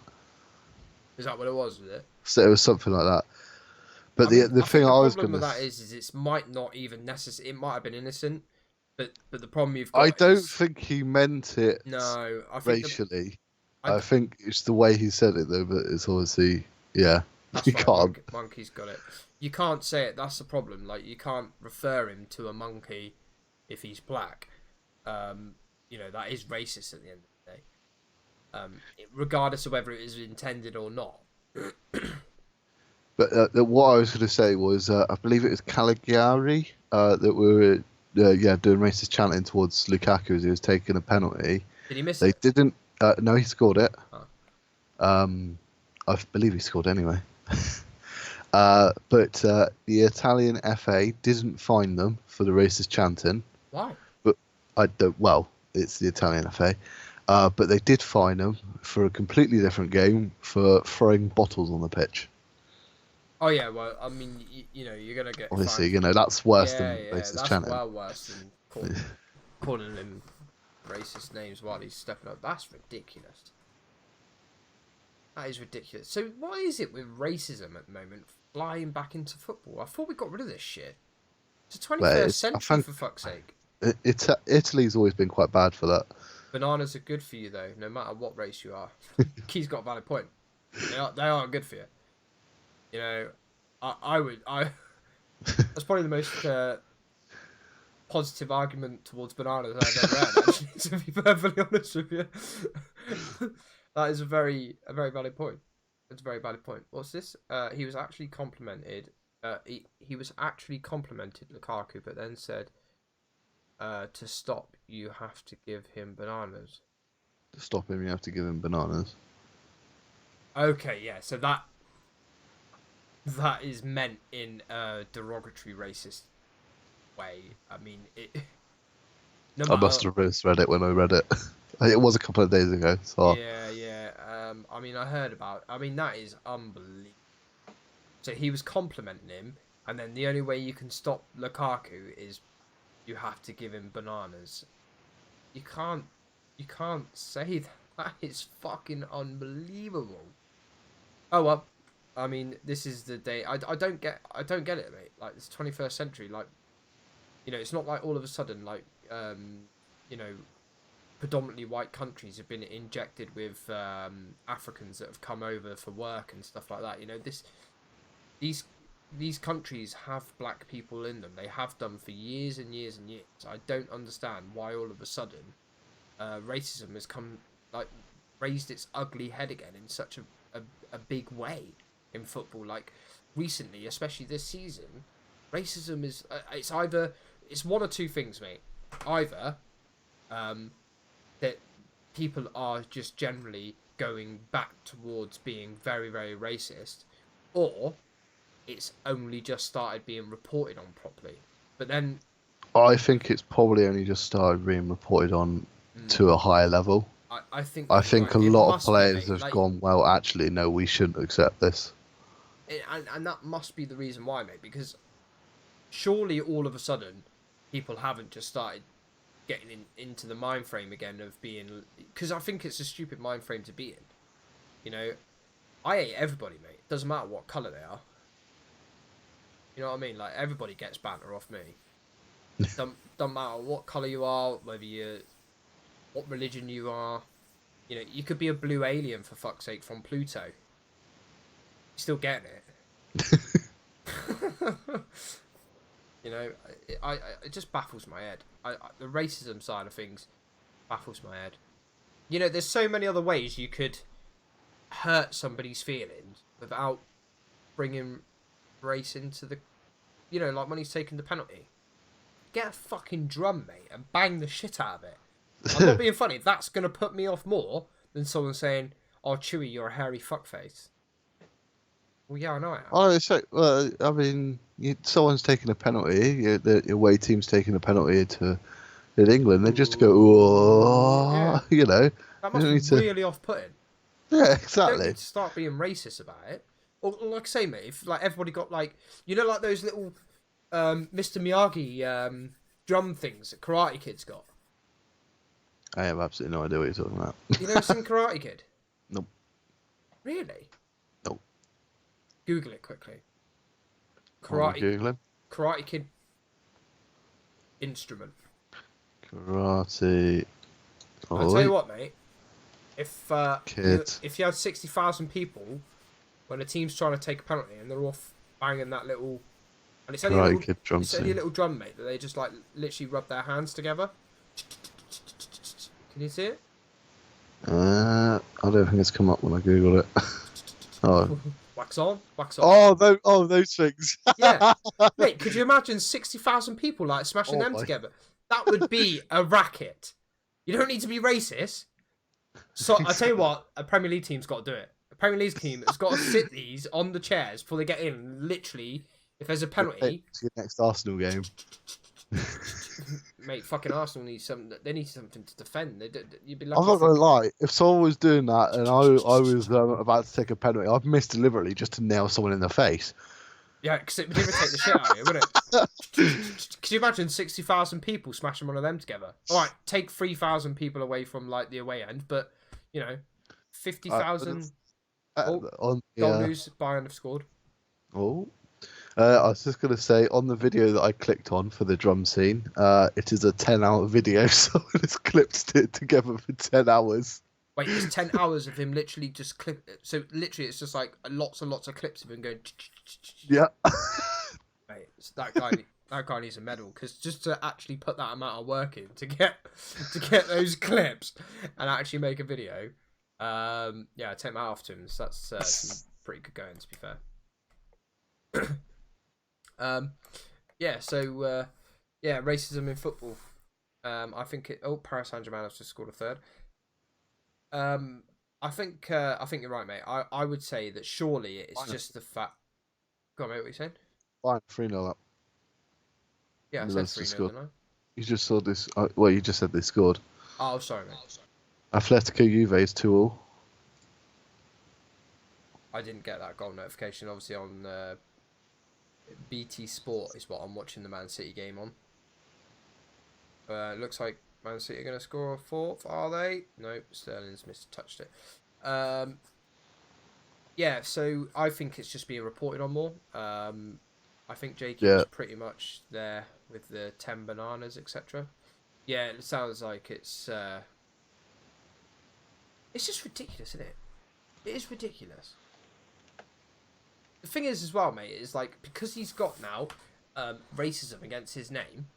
Is that what it was? Was it? So it was something like that. But I mean, the thing I was problem going with to that is it might not even necessary. It might have been innocent, but the problem you've I got don't is think he meant it no. I think racially. I think it's the way he said it though, but it's obviously you that's right. can't. Monkey's got it. You can't say it. That's the problem. Like you can't refer him to a monkey if he's black. You know that is racist at the end of the day. Regardless of whether it is intended or not. But what I was going to say was, I believe it was Caligari that were doing racist chanting towards Lukaku as he was taking a penalty. Did he miss They it? didn't. No, he scored it. Oh. I believe he scored anyway. But the Italian FA didn't fine them for the racist chanting. Why? But I don't. Well, it's the Italian FA. But they did fine them for a completely different game for throwing bottles on the pitch. Oh yeah, well, I mean, you know, you're gonna get. Obviously, fined. you know that's worse than Yeah, racist that's chanting. well worse than calling him racist names while he's stepping up. That's ridiculous. That is ridiculous. So what is it with racism at the moment flying back into football? I thought we got rid of this shit. It's the 21st century, for fuck's sake. Italy's always been quite bad for that. Bananas are good for you, though, no matter what race you are. Key's got a valid point. They are good for you. You know, I that's probably the most positive argument towards bananas I've ever heard. Actually, to be perfectly honest with you, that is a very valid point. It's a very valid point. What's this? He was actually complimented. He was actually complimented Lukaku, but then said, "To stop, you have to give him bananas." To stop him, you have to give him bananas. Okay, yeah. So that is meant in a derogatory, racist way. I mean, it. No I must have misread it when I read it. It was a couple of days ago. So Yeah. I mean, I heard about. I mean, that is unbelievable. So he was complimenting him, and then the only way you can stop Lukaku is you have to give him bananas. You can't say that. That is fucking unbelievable. Oh well, I mean, this is the day. I don't get it, mate. Like, it's 21st century. Like, you know, it's not like all of a sudden, like, you know, predominantly white countries have been injected with Africans that have come over for work and stuff like that. You know, these countries have black people in them. They have done for years and years and years. I don't understand why all of a sudden racism has raised its ugly head again in such a big way in football. Like, recently, especially this season, racism is it's one or two things, mate. Either that people are just generally going back towards being very, very racist, or it's only just started being reported on properly. But then I think it's probably only just started being reported on to a higher level. I think a lot of players have gone, well, actually, no, we shouldn't accept this. And that must be the reason why, mate, because surely all of a sudden people haven't just started getting into the mind frame again of being... Because I think it's a stupid mind frame to be in. You know, I hate everybody, mate. Doesn't matter what colour they are. You know what I mean? Like, everybody gets banter off me. Don't matter what colour you are, what religion you are. You know, you could be a blue alien, for fuck's sake, from Pluto. You're still getting it. You know, it just baffles my head. The racism side of things baffles my head. You know, there's so many other ways you could hurt somebody's feelings without bringing race into the... You know, like when he's taking the penalty. Get a fucking drum, mate, and bang the shit out of it. I'm not being funny. That's going to put me off more than someone saying, "Oh, Chewy, you're a hairy fuckface." Well, yeah, I know I am. Oh, so, well, I mean, someone's taking a penalty. The away team's taking a penalty in England. They just go, "Oh," Yeah. you know. That must be really off-putting. Yeah, You exactly. don't need to start being racist about it. Or like I say, mate, if like everybody got like, you know, like those little Mr. Miyagi drum things that Karate Kid's got. I have absolutely no idea what you're talking about. You never seen Karate Kid? Nope. Really? Nope. Google it quickly. Googling. Karate Kid instrument. Karate. I'll tell you what, mate. If Kid. if you had 60,000 people when a team's trying to take a penalty and they're all banging that little, and it's only a little drum, mate, that they just like literally rub their hands together. Can you see it? I don't think it's come up when I Googled it. Oh. Wax on, wax off. Those things. Yeah, mate. Could you imagine 60,000 people like smashing them together? That would be a racket. You don't need to be racist. So I tell you what, a Premier League team's got to do it. A Premier League team has got to sit these on the chairs before they get in. Literally, if there's a penalty, it's your next Arsenal game. Mate, fucking Arsenal needs something. They need something to defend. You'd be I'm lucky. not gonna lie. If someone was doing that and I was about to take a penalty, I'd miss deliberately just to nail someone in the face. Yeah, because it would irritate the shit out of you, wouldn't it? Could you imagine 60,000 people smashing one of them together? All right, take 3,000 people away from like the away end, but you know, 50,000. Goal news. Bayern have scored. Oh. I was just going to say, on the video that I clicked on for the drum scene, it is a 10-hour video, so it's clipped it together for 10 hours. Wait, it's 10 hours of him literally just clip. So literally, it's just like lots and lots of clips of him going. Yeah. Mate, that guy needs a medal because just to actually put that amount of work in to get those clips and actually make a video, yeah, I take my hat off to him. So that's some pretty good going, to be fair. Yeah. So yeah, racism in football. I think it. Oh, Paris Saint-Germain has just scored a third. I think you're right, mate. I would say that surely it's just the fact. Go on, mate. What are you saying? Fine, 3-0 up. Yeah, I said Milan's 3-0, just scored. didn't I? You just saw this. Well, you just said they scored. Oh, sorry, mate. Atletico Juve is 2-2. I didn't get that goal notification. Obviously, on BT Sport is what I'm watching the Man City game on. Looks like Man City are going to score a fourth, are they? Nope, Sterling's touched it. Yeah, so I think it's just being reported on more. I think Jakey Yeah. was pretty much there with the 10 bananas, etc. Yeah, it sounds like it's just ridiculous, isn't it? It is ridiculous. The thing is, as well, mate, is like because he's got now racism against his name,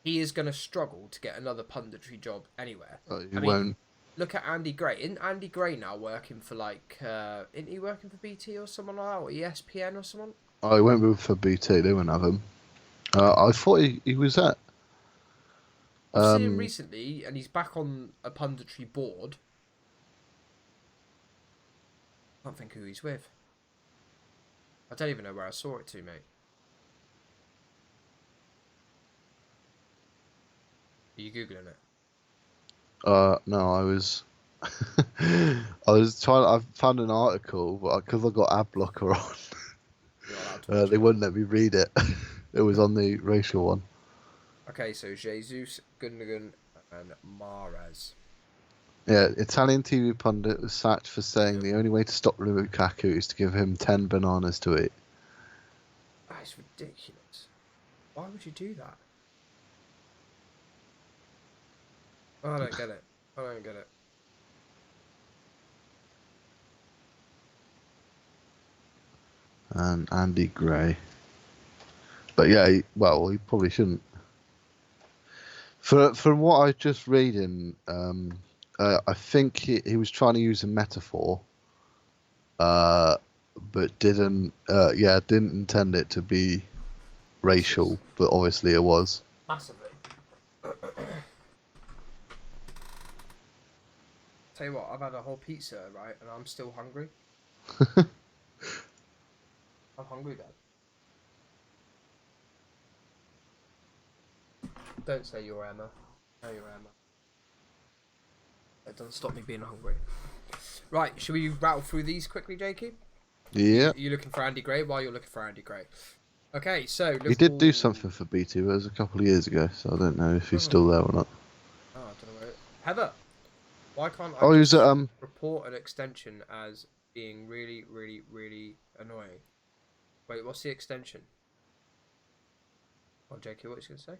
he is going to struggle to get another punditry job anywhere. He won't. Look at Andy Gray. Isn't Andy Gray now working for like? Isn't he working for BT or someone like that, or ESPN or someone? Oh, he won't move for BT. They won't have him. I thought he was at. I've seen him recently, and he's back on a punditry board. I can't think who he's with. I don't even know where I saw it to, mate. Are you googling it? No, I was. I was trying. I found an article, but because I got ad blocker on, You're not allowed to watch they it. wouldn't let me read it. It was on the racial one. Okay, so Jesus, Gundogan, and Mahrez. Yeah, Italian TV pundit was sacked for saying the only way to stop Lukaku is to give him 10 bananas to eat. That is ridiculous. Why would you do that? I don't get it. I don't get it. And Andy Gray. But yeah, he probably shouldn't. From what I just reading, I think he was trying to use a metaphor, but didn't intend it to be racial, but obviously it was. Massively. Tell you what, I've had a whole pizza, right, and I'm still hungry. I'm hungry, Dad. Don't say you're Emma. No, you're Emma. It doesn't stop me being hungry. Right, should we rattle through these quickly, Jakey? Yeah. You're looking for Andy Gray while you're looking for Andy Gray. Okay, so Liverpool... He did do something for BT, but it was a couple of years ago, so I don't know if he's still there or not. Oh, I don't know where... Heather, why can't I Oh, he was at report an extension as being really, really, really annoying? Wait, what's the extension? Oh, Jakey, what are you going to say?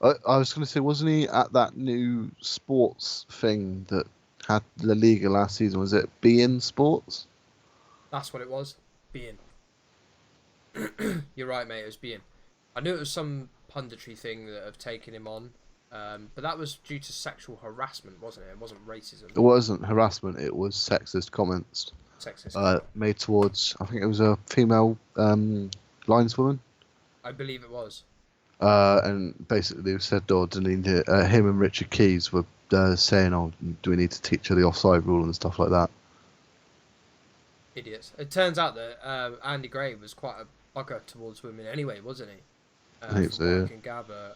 I was going to say, wasn't he at that new sports thing that had La Liga last season? Was it beIN Sports? That's what it was. beIN. You're right, mate. It was beIN. I knew it was some punditry thing that have taken him on, but that was due to sexual harassment, wasn't it? It wasn't racism. It wasn't harassment. It was sexist comments. Sexist. Made towards, I think it was a female lineswoman. I believe it was. And basically they said, him and Richard Keys were saying, "Oh, do we need to teach her the offside rule and stuff like that?" Idiots. It turns out that Andy Gray was quite a bugger towards women anyway, wasn't he? I think so, yeah. I can gather,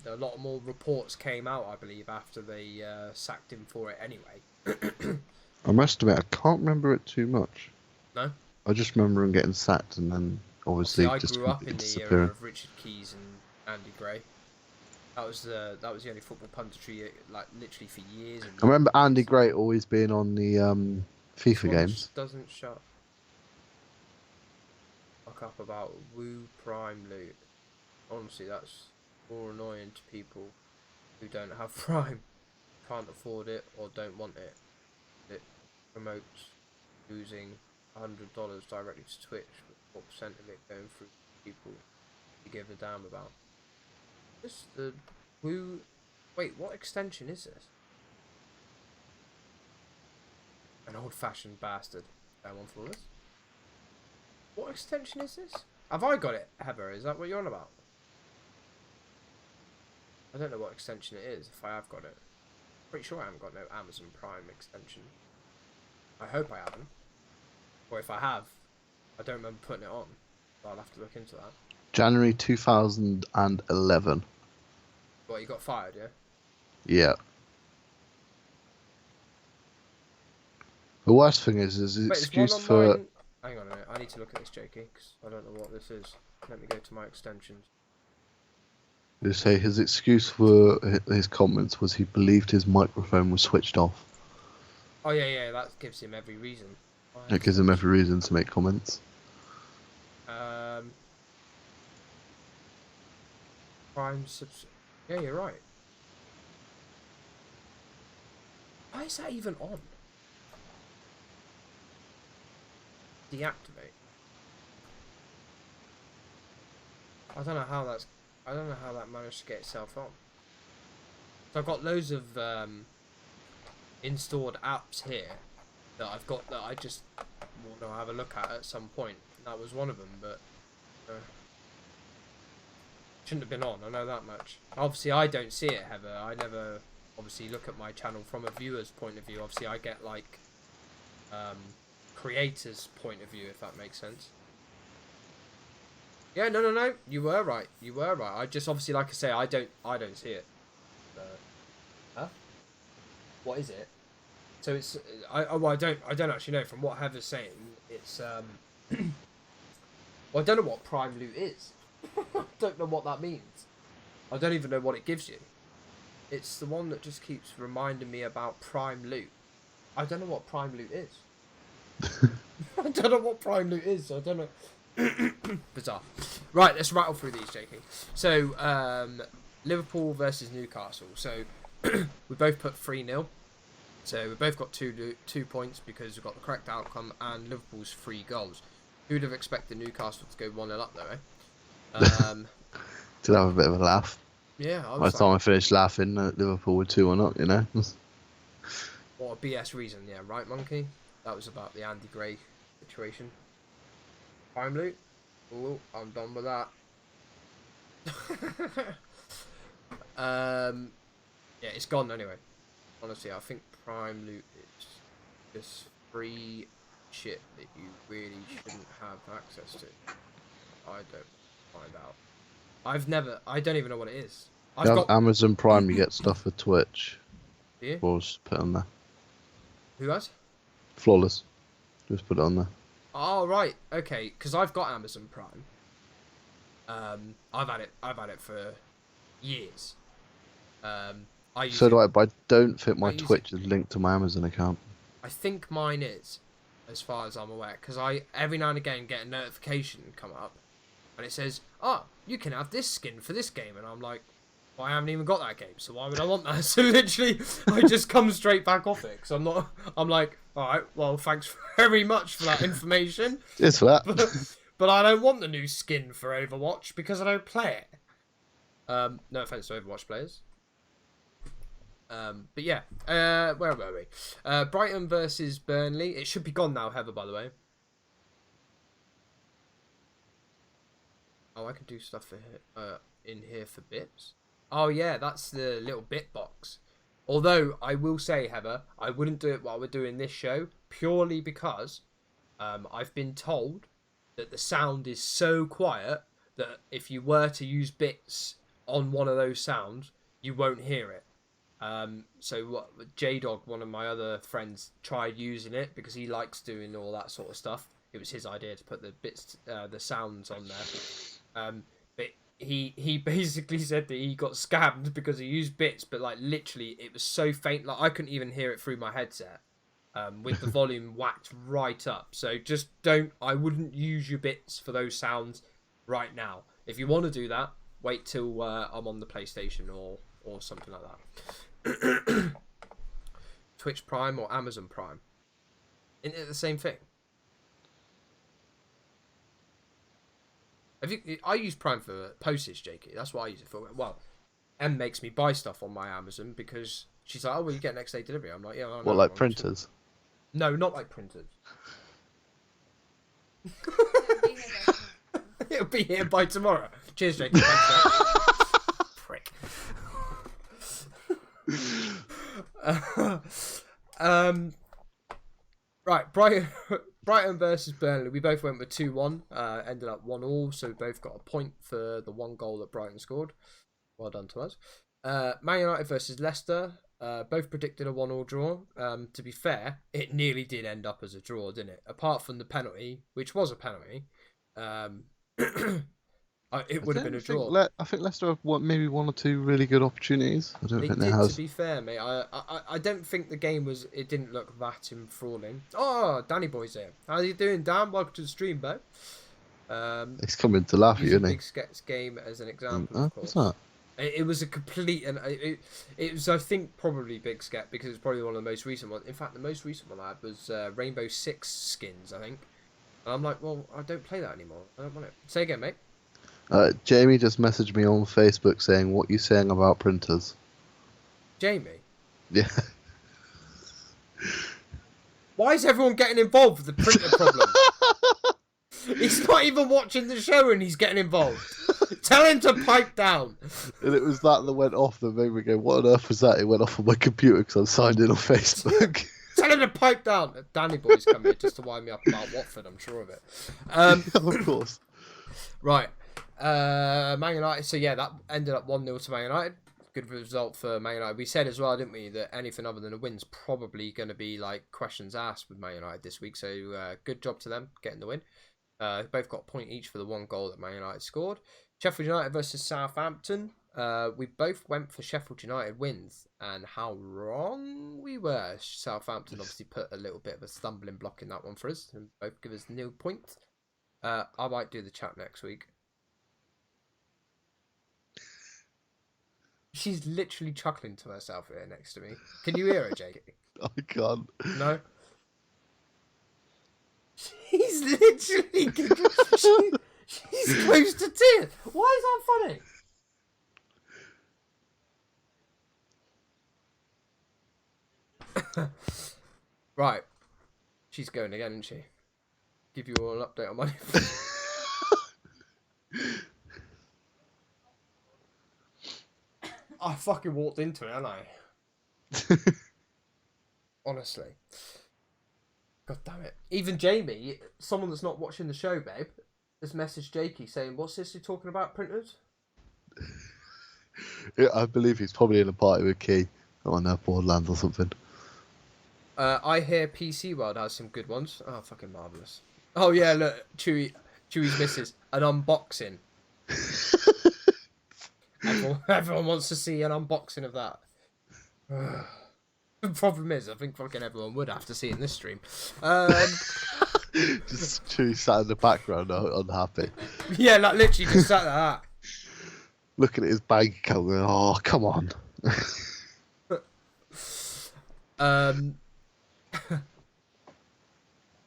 a lot more reports came out, I believe, after they sacked him for it anyway. I must admit, I can't remember it too much. No? I just remember him getting sacked and then obviously I just grew up in the era disappearing. of Richard Keys and Andy Gray. That was the only football punditry, like literally for years. I remember Andy Gray always being on the FIFA games. Just doesn't shut fuck up about Woo Prime loot. Honestly, that's more annoying to people who don't have Prime, can't afford it, or don't want it. it promotes losing $100 directly to Twitch, with 4% of it going through people you give a damn about. This the who? Wait, what extension is this? An old-fashioned bastard. That one flawless. What extension is this? Have I got it, Heather? Is that what you're on about? I don't know what extension it is, if I have got it. Pretty sure I haven't got no Amazon Prime extension. I hope I haven't. Or if I have, I don't remember putting it on. So I'll have to look into that. January 2011. What, you got fired, yeah? Yeah. The worst thing is the Wait, excuse there's one for... online... Hang on a minute, I need to look at this, Jakey, because I don't know what this is. Let me go to my extensions. They say his excuse for his comments was he believed his microphone was switched off. Oh yeah, that gives him every reason. It gives him every reason to make comments. Prime subs... Yeah, you're right. Why is that even on? Deactivate. I don't know how that's... I don't know how that managed to get itself on. So I've got loads of installed apps here that I've got that I just want to have a look at some point. That was one of them, but shouldn't have been on. I know that much. Obviously, I don't see it, Heather. I never obviously look at my channel from a viewer's point of view. Obviously, I get like creator's point of view, if that makes sense. Yeah, no. You were right. You were right. I just obviously, like I say, I don't see it. Huh? What is it? So it's I don't actually know. From what Heather's saying, it's well, I don't know what Prime Loot is. I don't know what that means. I don't even know what it gives you. It's the one that just keeps reminding me about Prime Loot. I don't know what Prime Loot is. I don't know what Prime Loot is. I don't know. Bizarre. Right, let's rattle through these, Jakey. So, Liverpool versus Newcastle. So, we both put 3-0. So, we both got 2 points because we've got the correct outcome and Liverpool's 3 goals. Who'd have expected Newcastle to go 1-0 up, though, eh? Did have a bit of a laugh. Yeah, I By the time I finished laughing, Liverpool were 2-1 up, you know. What a BS reason, yeah, right, Monkey? That was about the Andy Gray situation. Prime Loot? Oh, I'm done with that. Yeah, it's gone anyway. Honestly, I think Prime Loot is just free shit that you really shouldn't have access to. I don't find out. I don't even know what it is. I've got Amazon Prime, you get stuff for Twitch. Do you? We'll just put it on there. Who has? Flawless. Just put it on there. Oh right, okay. Because I've got Amazon Prime. I've had it for years. So do I, but I don't think my Twitch is linked to my Amazon account. I think mine is, as far as I'm aware, because I every now and again get a notification come up, and it says, "Oh, you can have this skin for this game," and I'm like, "Well, I haven't even got that game, so why would I want that?" So literally, I just come straight back off it, because I'm like, "All right, well, thanks very much for that information." It's for that. But I don't want the new skin for Overwatch because I don't play it. No offense to Overwatch players. But yeah, where were we? Brighton versus Burnley. It should be gone now, Heather, by the way. Oh, I can do stuff for in here for bits. Oh yeah, that's the little bit box. Although I will say, Heather, I wouldn't do it while we're doing this show purely because I've been told that the sound is so quiet that if you were to use bits on one of those sounds, you won't hear it. So what J-Dog, one of my other friends, tried using it because he likes doing all that sort of stuff. It was his idea to put the bits, the sounds on there. But he basically said that he got scammed because he used bits, but like literally it was so faint, like I couldn't even hear it through my headset. With the volume whacked right up. So just I wouldn't use your bits for those sounds right now. If you want to do that, wait till I'm on the PlayStation or something like that. Twitch Prime or Amazon Prime. Isn't it the same thing? I use Prime for postage, Jakey. That's what I use it for. Well, Em makes me buy stuff on my Amazon because she's like, "Oh, well, you get next day delivery." I'm like, "Yeah, I know." What, like printers? No, not like printers. It'll be here by tomorrow. Cheers, Jakey. Prick. Right, Brighton versus Burnley. We both went with 2-1. Ended up 1-1, so we both got a point for the one goal that Brighton scored. Well done to us. Man United versus Leicester. Both predicted a 1-1 draw. To be fair, it nearly did end up as a draw, didn't it? Apart from the penalty, which was a penalty. It would have been a draw. I think Leicester have maybe one or two really good opportunities. I don't They think did, they have. to be fair, mate. I don't think the game was. It didn't look that enthralling. Oh, Danny Boy's here. How you doing, Dan? Welcome to the stream, bro. He's coming to laugh at you, isn't he? Big Sket's game as an example, of course. What's that? It was a complete, and it was, I think, probably Big Sket because it's probably one of the most recent ones. In fact, the most recent one I had was Rainbow Six skins, I think. And I'm like, well, I don't play that anymore. I don't want it. Say again, mate. Jamie just messaged me on Facebook saying, "What you saying about printers?" Jamie? Yeah. Why is everyone getting involved with the printer problem? He's not even watching the show and he's getting involved. Tell him to pipe down. And it was that went off that made me go, "What on earth was that?" It went off on my computer because I'm signed in on Facebook. Tell him to pipe down. Danny Boy's come here just to wind me up about Watford, I'm sure of it. Of course. Right. Man United. So yeah, that ended up 1-0 to Man United. Good result for Man United. We said as well, didn't we, that anything other than a win's probably going to be like questions asked with Man United this week. So good job to them getting the win. Both got a point each for the one goal that Man United scored. Sheffield United versus Southampton. We both went for Sheffield United wins, and how wrong we were. Southampton obviously put a little bit of a stumbling block in that one for us, and both give us 0 points. I might do the chat next week. She's literally chuckling to herself here next to me. Can you hear her, Jakey? I can't. No? She's literally... she's close to tears. Why is that funny? Right. She's going again, isn't she? Give you all an update on money. I fucking walked into it, haven't I? Honestly. God damn it. Even Jamie, someone that's not watching the show, babe, has messaged Jakey saying, "What's this you're talking about, printers?" Yeah, I believe he's probably in a party with Key on Borderlands or something. I hear PC World has some good ones. Oh, fucking marvellous. Oh, yeah, look, Chewy's misses an unboxing. Everyone wants to see an unboxing of that. The problem is, I think fucking everyone would have to see it in this stream. Just Chewy sat in the background, unhappy. Yeah, like literally just sat like that. Looking at his bank account, going, "Oh, come on."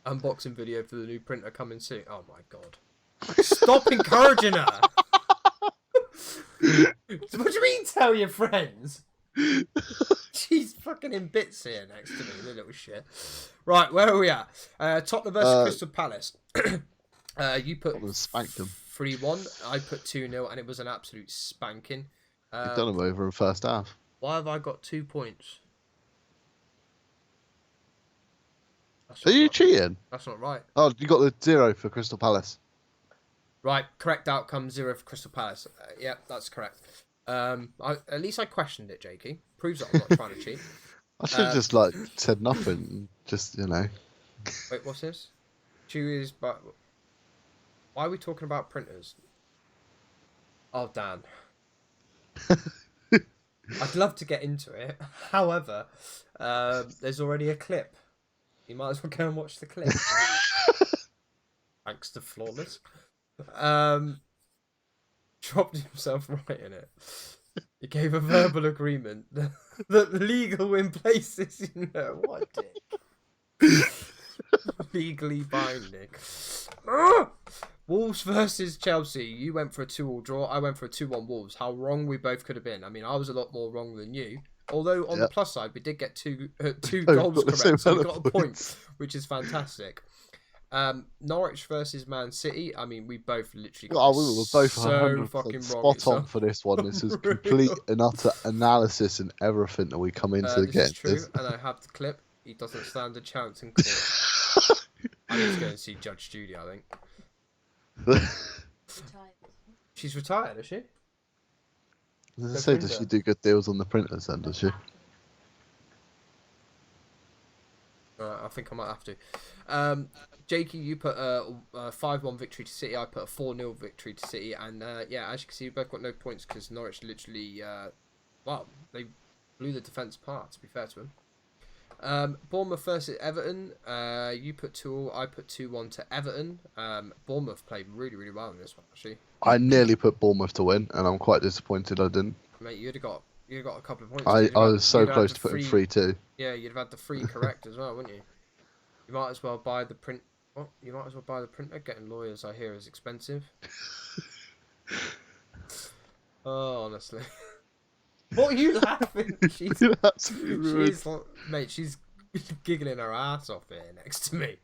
Unboxing video for the new printer coming soon. Oh my god. Stop encouraging her. What do you mean tell your friends? She's fucking in bits here next to me, the little shit. Right, where are we at? Tottenham versus Crystal Palace. You put spanked them. 3-1. I put 2-0, and it was an absolute spanking. You've done them over in first half. Why have I got 2 points? Are you cheating? That's not right. Oh, you got the 0 for Crystal Palace. Right, correct outcome 0 for Crystal Palace. Yep, that's correct. At least I questioned it, Jakey. Proves that I'm not trying to cheat. I should have just said nothing. Just Wait, what's this? Chewy but why are we talking about printers? Oh, Dan. I'd love to get into it. However, there's already a clip. You might as well go and watch the clip. Thanks to Flawless. Dropped himself right in it. He gave a verbal agreement that legal in places, you know, what a dick. Legally binding. Ugh! Wolves versus Chelsea. You went for a 2-2 draw. I went for a 2-1 Wolves. How wrong we both could have been. I mean, I was a lot more wrong than you. Although on the plus side, we did get two goals correct, so we got a point, which is fantastic. Norwich versus Man City. I mean, we both literally got we were both so fucking wrong. spot on for this one. This is complete and utter analysis and everything that we come into the game. This is true, and I have the clip. He doesn't stand a chance in court. I need to go and see Judge Judy, I think. She's retired, is she? Does she do good deals on the printers then, does she? I think I might have to. Jakey, you put a 5-1 victory to City. I put a 4-0 victory to City. And yeah, as you can see, we both got no points because Norwich literally, they blew the defence apart, to be fair to them. Bournemouth versus Everton. You put 2-2, I put 2-1 to Everton. Bournemouth played really, really well in this one, actually. I nearly put Bournemouth to win, and I'm quite disappointed I didn't. Mate, you'd have got a couple of points. I was so close to putting 3-2. Yeah, you'd have had the 3 correct as well, wouldn't you? You might as well buy the print. What? You might as well buy the printer. Getting lawyers, I hear, is expensive. Oh, honestly. What are you laughing? She's giggling her ass off here next to me.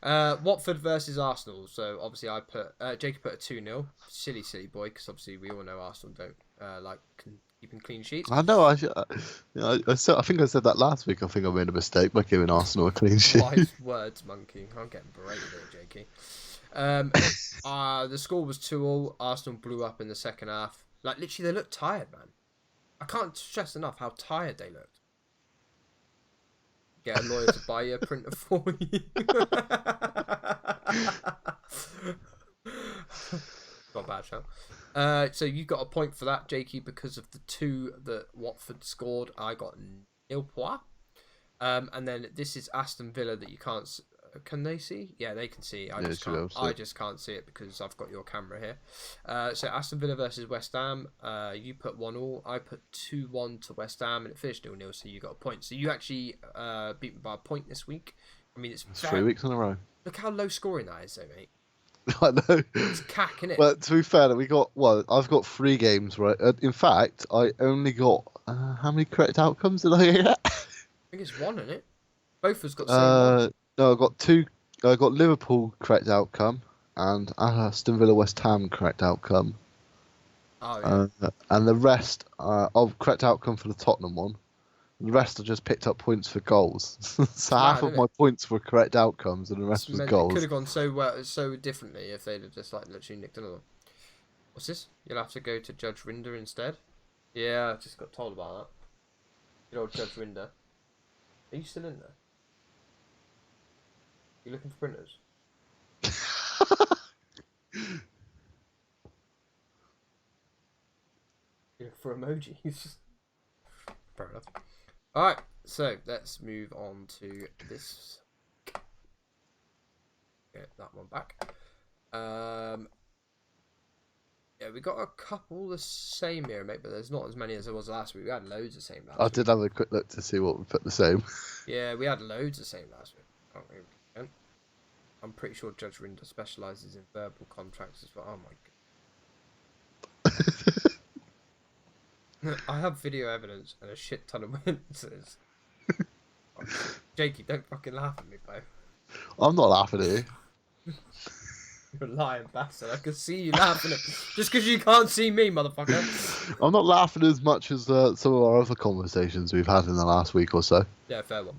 Watford versus Arsenal. So obviously I put Jakey put a 2-0. Silly boy, because obviously we all know Arsenal don't like keeping clean sheets. I know. I think I said that last week. I think I made a mistake by giving Arsenal a clean sheet. Wise words, monkey. I'm getting berated here, Jakey. The score was 2-2. Arsenal blew up in the second half. Like literally, they looked tired, man. I can't stress enough how tired they looked. Get a lawyer to buy you a printer for you. Not bad, shout. So you got a point for that, Jakey, because of the 2 that Watford scored. I got 0 points. And then this is Aston Villa that you can't. Can they see? Yeah, they can see. I just can't see it because I've got your camera here. So Aston Villa versus West Ham. You put 1-1. I put 2-1 to West Ham, and it finished 0-0. So you got a point. So you actually beat me by a point this week. I mean, it's 3 weeks in a row. Look how low scoring that is, though, mate. I know. It's cack, innit? But to be fair, I've got 3 games right. In fact, I only got how many correct outcomes did I get? I think it's 1, isn't it? Both of us got the same one. No, I got 2. I got Liverpool correct outcome and Aston Villa West Ham correct outcome. Oh yeah. And the rest of correct outcome for the Tottenham one. The rest I just picked up points for goals. So half of my points were correct outcomes and the rest was goals. It could have gone so differently if they'd have just like literally nicked another. What's this? You'll have to go to Judge Rinder instead. Yeah, I just got told about that. Good old Judge Rinder. Are you still in there? You looking for printers? You look for emojis? Fair enough. Alright, so let's move on to this. Get that one back. Yeah, we got a couple the same here, mate, but there's not as many as there was last week. We had loads of same last week. I did have a quick look to see what we put the same. Yeah, we had loads of same last week. I'm pretty sure Judge Rinder specialises in verbal contracts as well. Oh my god. I have video evidence and a shit ton of witnesses. Jakey, don't fucking laugh at me, bro. I'm not laughing at you. You're a lying bastard. I can see you laughing at just because you can't see me, motherfucker. I'm not laughing as much as some of our other conversations we've had in the last week or so. Yeah, fair one.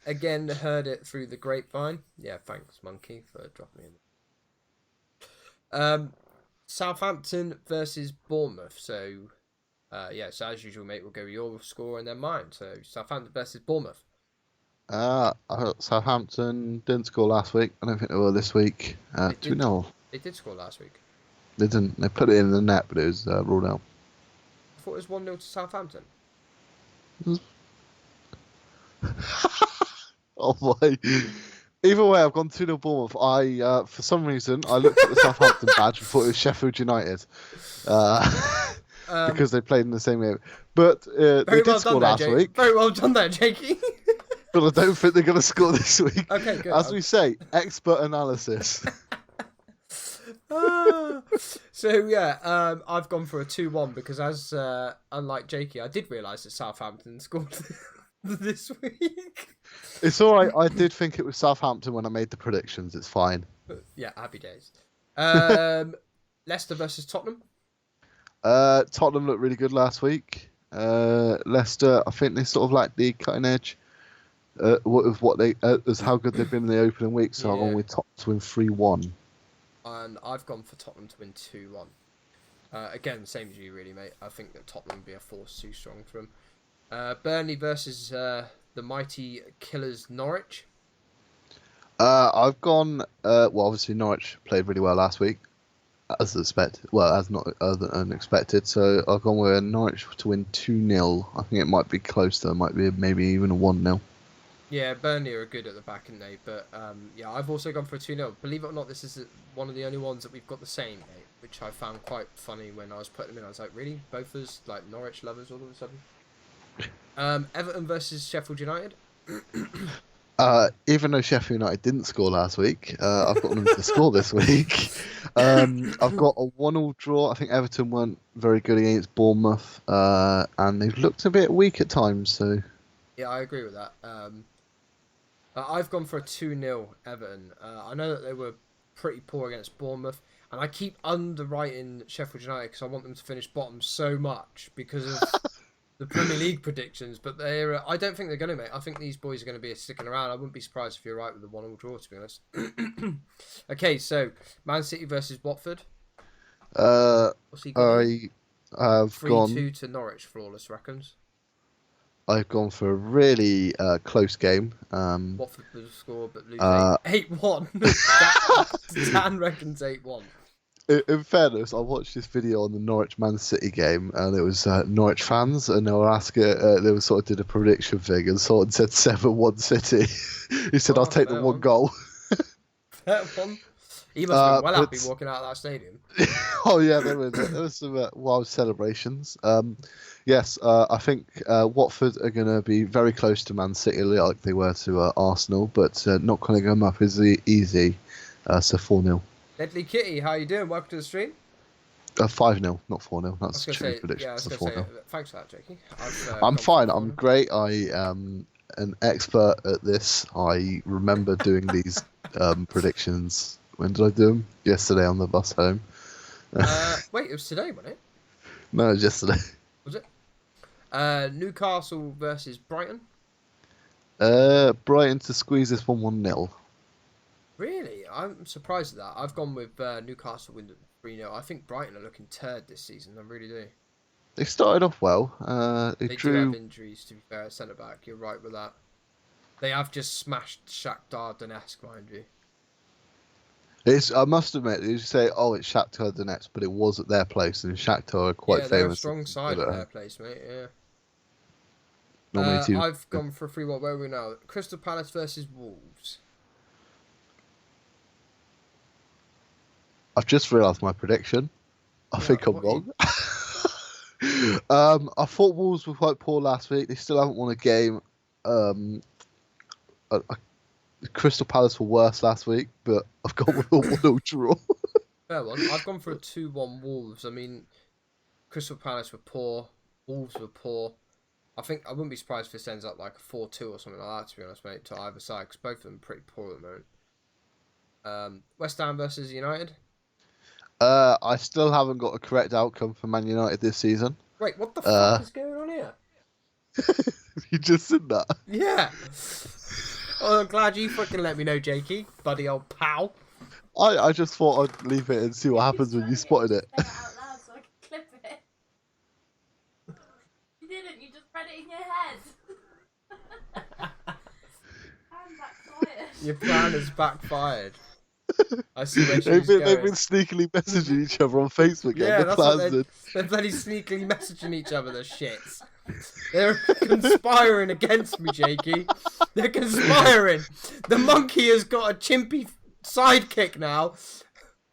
Again, heard it through the grapevine. Yeah, thanks, Monkey, for dropping me in. Southampton versus Bournemouth. So, yeah, so as usual, mate, we'll go your score and then mine. So, Southampton versus Bournemouth. Southampton didn't score last week. I don't think they will this week. 2-0. They did score last week. They didn't. They put it in the net, but it was ruled out. I thought it was 1-0 to Southampton. Oh boy. Either way, I've gone 2-0 Bournemouth. For some reason, I looked at the Southampton badge and thought it was Sheffield United. because they played in the same game. But they Very did well score done there, last Jake. week. Very well done there, Jakey. But I don't think they're going to score this week. Okay, good. As we say, expert analysis. So yeah, I've gone for a 2-1 because as unlike Jakey, I did realise that Southampton scored this week. It's all right. I did think it was Southampton when I made the predictions. It's fine. Yeah, happy days. Leicester versus Tottenham. Tottenham looked really good last week. Leicester, I think they sort of like the cutting edge of what they as how good they've been in the opening week. So I've gone with Tottenham to win 3-1. And I've gone for Tottenham to win 2-1. Again, same as you, really, mate. I think that Tottenham will be a force too strong for them. Burnley versus the mighty Killers Norwich. I've gone. Well, obviously Norwich played really well last week, as expected. Well, as not unexpected. So I've gone with Norwich to win 2-0. I think it might be closer. It might be maybe even a 1-0. Yeah, Burnley are good at the back, aren't they? But yeah, I've also gone for a 2-0. Believe it or not, this is one of the only ones that we've got the same, mate, which I found quite funny when I was putting them in. I was like, really? Both of us, like, Norwich lovers all of a sudden? Everton versus Sheffield United. Even though Sheffield United didn't score last week, I've got them to score this week. I've got a 1-1 draw. I think Everton weren't very good against Bournemouth, and they've looked a bit weak at times. So yeah, I agree with that. I've gone for a 2-0 Everton. I know that they were pretty poor against Bournemouth, and I keep underwriting Sheffield United because I want them to finish bottom so much because of the Premier League predictions. But I don't think they're going to, mate. I think these boys are going to be sticking around. I wouldn't be surprised if you're right with the 1-1 draw, to be honest. Okay, so Man City versus Watford. What's he got? I have 3-2 to Norwich, flawless reckons. I've gone for a really close game. Watford will score, but lose 8-1. Dan reckons 8-1. In fairness, I watched this video on the Norwich Man City game, and it was Norwich fans, and they were asking, they were sort of did a prediction thing, and someone said 7-1 City. He said, "I'll take the one goal." Fair one. He must be well happy walking out of that stadium. Oh yeah, there was some wild celebrations. Yes, I think Watford are going to be very close to Man City, like they were to Arsenal, but not going to come up as easy. So 4-0. Deadly Kitty, how you doing? Welcome to the stream. 5-0, not 4-0. That's a true prediction. Yeah, I was so going to 4-0. say, thanks for that, Jakey. I'm fine. I'm great. I am an expert at this. I remember doing these predictions. When did I do them? Yesterday on the bus home. Wait, it was today, wasn't it? No, it was yesterday. Was it? Newcastle versus Brighton. Brighton to squeeze this 1-0. Really? I'm surprised at that. I've gone with Newcastle win 3-0. I think Brighton are looking turd this season. I really do. They started off well. They do drew... have injuries, to be fair, centre back. You're right with that. They have just smashed Shakhtar Donetsk, mind you. I must admit, you say, "Oh, it's Shakhtar Donetsk," but it was at their place, and Shakhtar are quite famous. They're a strong side at their place, mate. Yeah. I've gone for a 3-1. Where are we now? Crystal Palace versus Wolves. I've just realised my prediction. I think I'm wrong. I thought Wolves were quite poor last week. They still haven't won a game. Crystal Palace were worse last week, but I've gone with a 1-0 draw. Fair one. I've gone for a 2-1 Wolves. I mean, Crystal Palace were poor. Wolves were poor. I think I wouldn't be surprised if this ends up like a 4-2 or something like that, to be honest, mate, to either side, because both of them are pretty poor at the moment. West Ham versus United. I still haven't got a correct outcome for Man United this season. Wait, what the fuck is going on here? You just said that? Yeah. Oh, I'm glad you fucking let me know, Jakey, buddy old pal. I just thought I'd leave it and see what happens when you spotted it. Say it out loud so I can clip it. You didn't, you just read it in your head. I'm backfired. Your plan has backfired. I see where she's They've going. been sneakily messaging each other on Facebook. Yeah, that's what they're bloody sneakily messaging each other, the shits. They're conspiring against me, Jakey. They're conspiring. The monkey has got a chimpy sidekick now.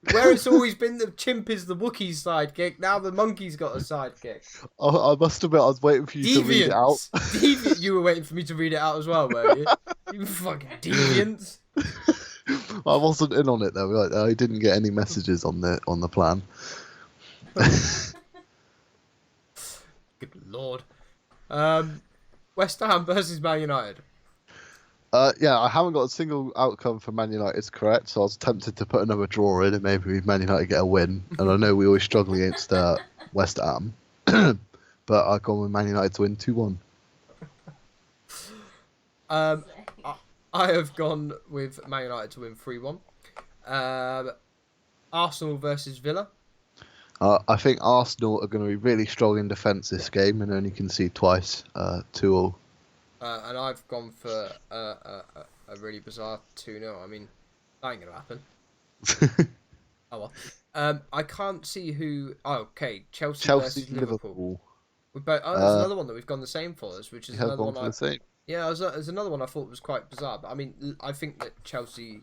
Where it's always been the chimp is the Wookiee's sidekick, now the monkey's got a sidekick. I must admit, I was waiting for you to read it out. Deviant. You were waiting for me to read it out as well, were you? You fucking deviants. I wasn't in on it though. I didn't get any messages on the plan. Good lord. West Ham versus Man United. Yeah, I haven't got a single outcome for Man United correct, so I was tempted to put another draw in and maybe Man United get a win. And I know we always struggle against West Ham, but I've gone with Man United to win 2-1. I have gone with Man United to win 3-1. Arsenal versus Villa. I think Arsenal are going to be really strong in defence this game and only concede twice, 2-0. And I've gone for a really bizarre 2-0. I mean, that ain't going to happen. Oh well. I can't see who... Oh, okay. Chelsea versus Liverpool. There's another one that we've gone the same for us, which is another one the same. Yeah, there's another one I thought was quite bizarre. But I mean, I think that Chelsea...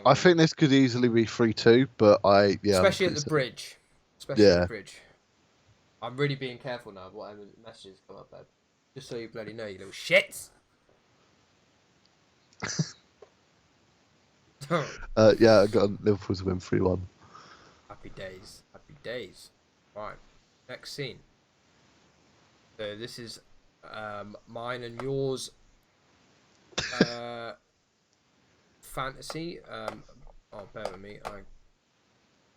I think this could easily be 3-2, but especially at the bridge. Especially at the bridge. I'm really being careful now of what messages come up there. Just so you bloody know, you little shits. Yeah, I got Liverpool to win 3-1. Happy days. Happy days. Right. Next scene. So this is mine and yours fantasy. Bear with me. I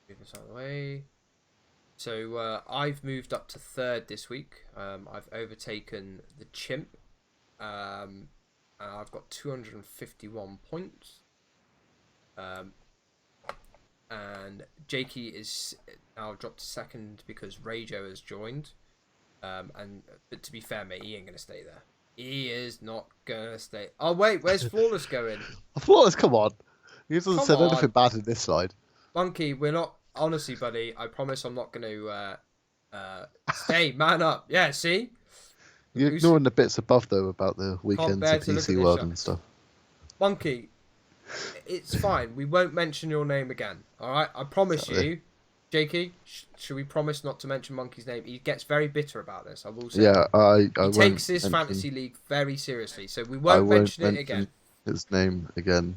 move this out of the way. So I've moved up to 3rd this week. I've overtaken the chimp. And I've got 251 points. And Jakey is now dropped to 2nd because Rajo has joined. But to be fair, mate, he ain't gonna stay there. He is not gonna stay. Oh wait, where's Flawless going? Flawless, come on. He hasn't said anything bad in this side. Monkey, we're not. Honestly, buddy, I promise I'm not gonna stay. Man up. Yeah, see. You're ignoring the bits above though about the weekends of PC World and stuff. Monkey, it's fine. We won't mention your name again. All right, I promise you. Jakey, should we promise not to mention Monkey's name? He gets very bitter about this. I will say. Yeah, he takes this fantasy league very seriously, so we won't mention it again. His name again.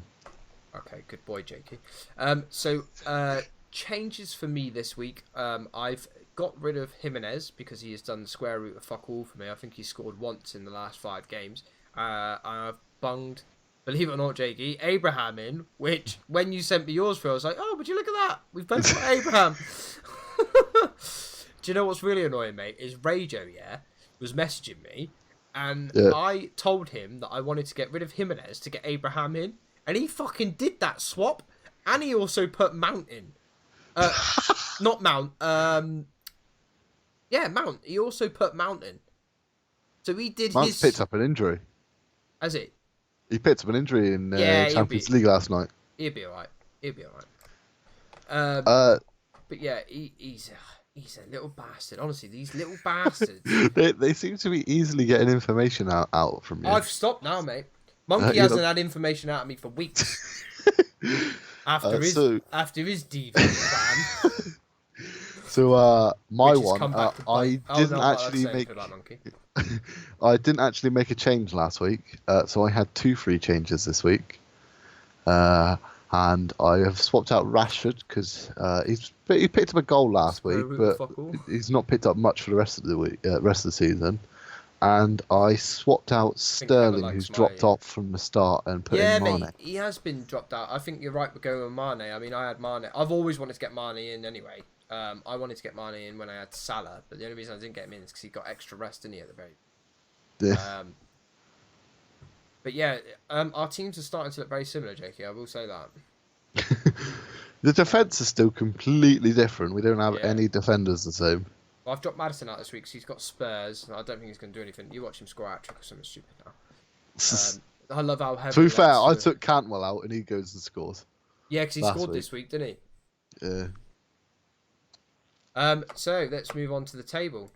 Okay, good boy, Jakey. So changes for me this week. I've got rid of Jimenez because he has done the square root of fuck all for me. I think he scored once in the last 5 games. I've bunged, believe it or not, Jakey, Abraham in, which when you sent me yours for, I was like, oh, would you look at that? We've both got Abraham. Do you know what's really annoying, mate? Is Rajo, was messaging me, and I told him that I wanted to get rid of Jimenez to get Abraham in, and he fucking did that swap, and he also put Mount in. Not Mount. Yeah, Mount. He also put Mount in. So he did Mount's picked up an injury. Has he? He picked up an injury in Champions League last night. He'll be alright. But yeah, he's a little bastard. Honestly, these little bastards. they seem to be easily getting information out from you. I've stopped now, mate. Monkey hasn't had information out of me for weeks. After his deviant plan. So my Which one, I didn't actually make a change last week. So I had 2 free changes this week. And I have swapped out Rashford because he picked up a goal last week, but he's not picked up much for the rest of the week, rest of the season. And I swapped out Sterling, who's dropped off from the start, and put in Mane. Mate, he has been dropped out. I think you're right with going with Mane. I mean, I had Mane. I've always wanted to get Mane in anyway. I wanted to get Mane in when I had Salah, but the only reason I didn't get him in is because he got extra rest, didn't he, at the very... Yeah. But yeah, our teams are starting to look very similar, Jakey. I will say that. The defence is still completely different. We don't have any defenders the same. Well, I've dropped Maddison out this week because he's got Spurs. And I don't think he's going to do anything. You watch him score a hat-trick or something stupid now. I love how heavy... To be fair, I took Cantwell out and he goes and scores. Yeah, because he scored this week, didn't he? Yeah. So, let's move on to the table.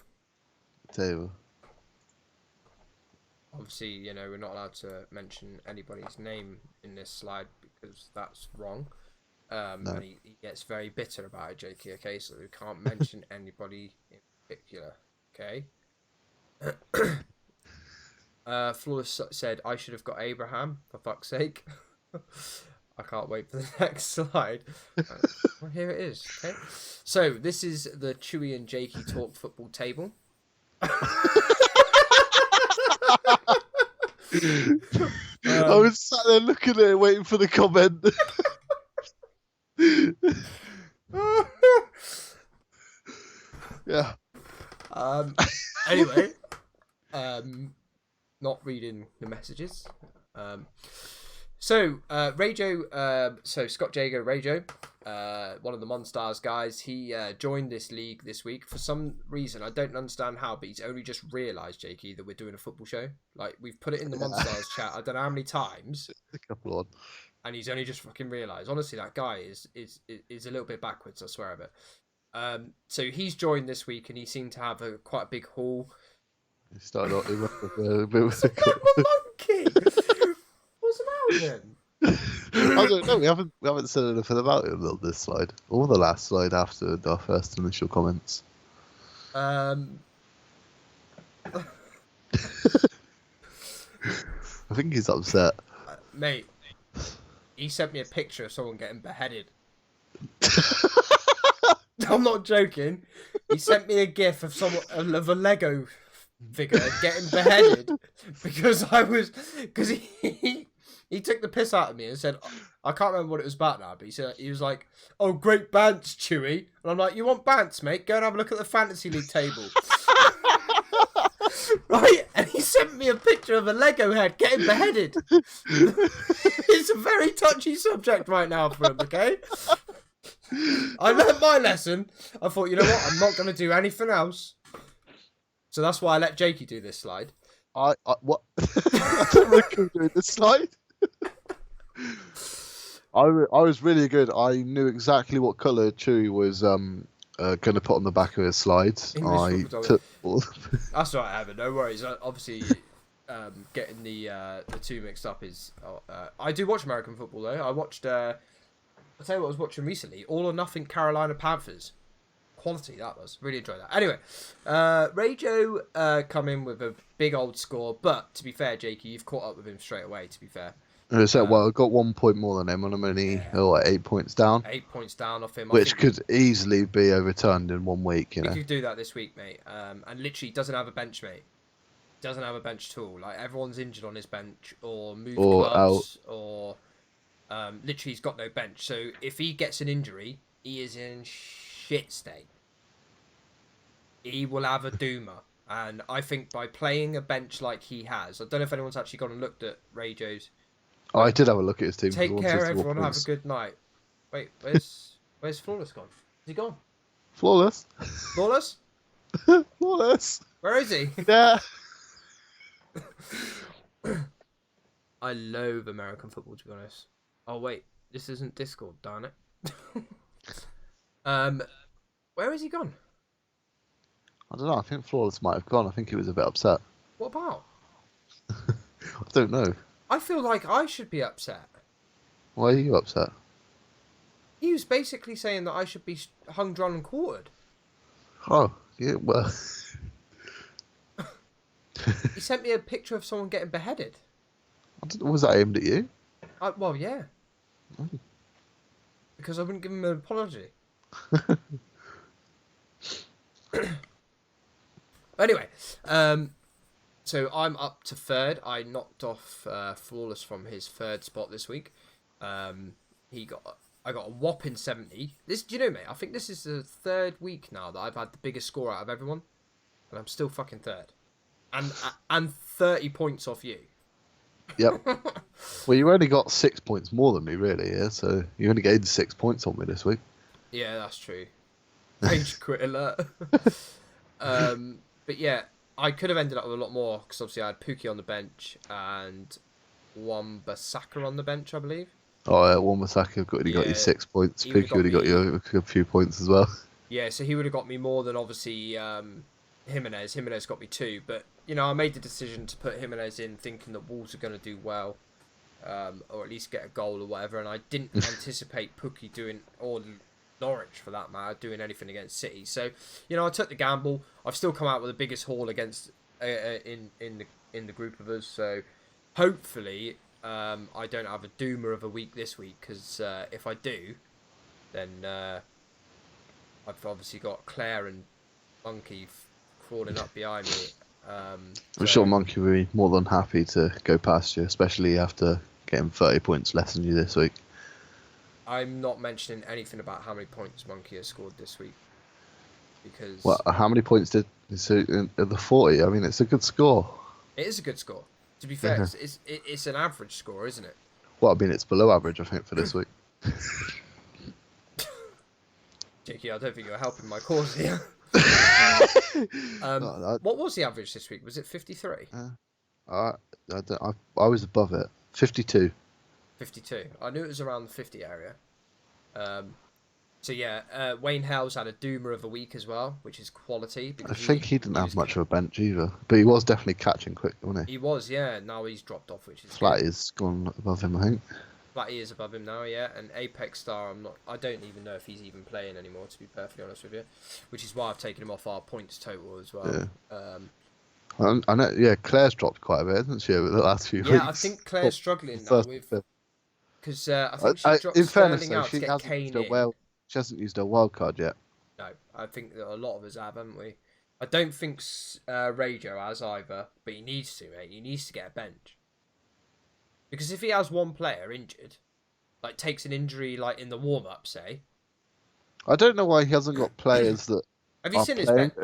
Obviously, you know, we're not allowed to mention anybody's name in this slide because that's wrong. No. And he gets very bitter about it, Jakey. Okay, so we can't mention anybody in particular. Okay. Flawless said, "I should have got Abraham for fuck's sake." I can't wait for the next slide. Well, here it is. Okay, so this is the Chewy and Jakey talk football table. I was sat there looking at it, waiting for the comment. Yeah. Anyway, not reading the messages. So Rajo, so Scott Jago Rajo, one of the Monstars guys, he joined this league this week for some reason. I don't understand how, but he's only just realised, Jakey, that we're doing a football show. Like, we've put it in the Monstars chat, I don't know how many times. A couple on. And he's only just fucking realised. Honestly, that guy is a little bit backwards, I swear of it. So he's joined this week, and he seemed to have quite a big haul. He started off a bit with I'm a monkey. What's the matter with him? I don't know. We haven't said anything about him on this slide or the last slide after our first initial comments. I think he's upset. Mate, he sent me a picture of someone getting beheaded. I'm not joking. He sent me a gif of a Lego figure getting beheaded because he took the piss out of me and said, I can't remember what it was about now, but he was like, "Oh, great bants, Chewy," and I'm like, "You want bants, mate? Go and have a look at the fantasy league table." Right, and he sent me a picture of a Lego head getting beheaded. It's a very touchy subject right now for him, okay? I learned my lesson. I thought, you know what? I'm not going to do anything else. So that's why I let Jakey do this slide. What? I don't recall doing this slide. I was really good. I knew exactly what colour Chewy was going to put on the back of his slides. That's right, Evan. No worries. Obviously, getting the two mixed up is. I do watch American football though. I watched. I'll tell you what I was watching recently. All or Nothing Carolina Panthers. Quality that was. Really enjoyed that. Anyway, Rajo come in with a big old score, but to be fair, Jakey, you've caught up with him straight away. To be fair. Well, I got 1 point more than him, and I'm only 8 points down. 8 points down off him, which could easily be overturned in 1 week. You know, he could do that this week, mate. And literally doesn't have a bench, mate. Doesn't have a bench at all. Like, everyone's injured on his bench or moved clubs out. Or literally he's got no bench. So if he gets an injury, he is in shit state. He will have a doomer. And I think by playing a bench like he has, I don't know if anyone's actually gone and looked at Rajo's. Oh, I did have a look at his team. Take care, everyone. Have a good night. Wait, where's Flawless gone? Is he gone? Flawless? Flawless? Flawless? Where is he? Yeah. I loathe American football, to be honest. Oh, wait. This isn't Discord, darn it. Where is he gone? I don't know. I think Flawless might have gone. I think he was a bit upset. What about? I don't know. I feel like I should be upset. Why are you upset? He was basically saying that I should be hung, drawn, and quartered. Oh, yeah, well. He sent me a picture of someone getting beheaded. Was that aimed at you? Well, yeah. Oh. Because I wouldn't give him an apology. Anyway, so I'm up to third. I knocked off Flawless from his third spot this week. I got a whopping 70. Do you know, mate? I think this is the third week now that I've had the biggest score out of everyone, and I'm still fucking third, and 30 points off you. Yep. Well, you only got 6 points more than me, really. Yeah. So you only gained 6 points on me this week. Yeah, that's true. Rage quit alert. But yeah, I could have ended up with a lot more because obviously I had Pookie on the bench and Wan-Bissaka on the bench, I believe. Oh, yeah, Wan-Bissaka got you 6 points. Pookie would have got you a few points as well. Yeah, so he would have got me more than obviously Jimenez. Jimenez got me 2, but you know I made the decision to put Jimenez in, thinking that Wolves are going to do well. or at least get a goal or whatever. And I didn't anticipate Pookie doing, or Norwich for that matter, doing anything against City. So, I took the gamble. I've still come out with the biggest haul against in the group of us. So, hopefully, I don't have a doomer of a week this week. Because if I do, then I've obviously got Claire and Monkey crawling up behind me. I'm sure Monkey will be more than happy to go past you, especially after getting 30 points less than you this week. I'm not mentioning anything about how many points Monkey has scored this week. Because... Well, how many points did the 40? I mean, it's a good score. It is a good score. To be fair, it's an average score, isn't it? Well, I mean, it's below average, I think, for this week. Jakey, I don't think you're helping my cause here. What was the average this week? Was it 53? I was above it. 52. 52. I knew it was around the 50 area. So yeah, Wayne Hell's had a doomer of a week as well, which is quality. I think he didn't have much of a bench either, but he was definitely catching quick, wasn't he? He was, yeah. Now he's dropped off, which is Flatty's gone above him, I think. Flatty is above him now, yeah. And Apex Star, I don't even know if he's even playing anymore, to be perfectly honest with you. Which is why I've taken him off our points total as well. Yeah. I know. Yeah, Claire's dropped quite a bit, hasn't she, over the last few weeks? Yeah, I think Claire's struggling now with, because I think she dropped in fairness, Sterling out to get Kane in. She hasn't used her wild card yet. No, I think that a lot of us have, haven't we? I don't think Radio has either, but he needs to, mate. He needs to get a bench. Because if he has one player injured, like takes an injury like in the warm-up, say... I don't know why he hasn't got players that have you seen his bench?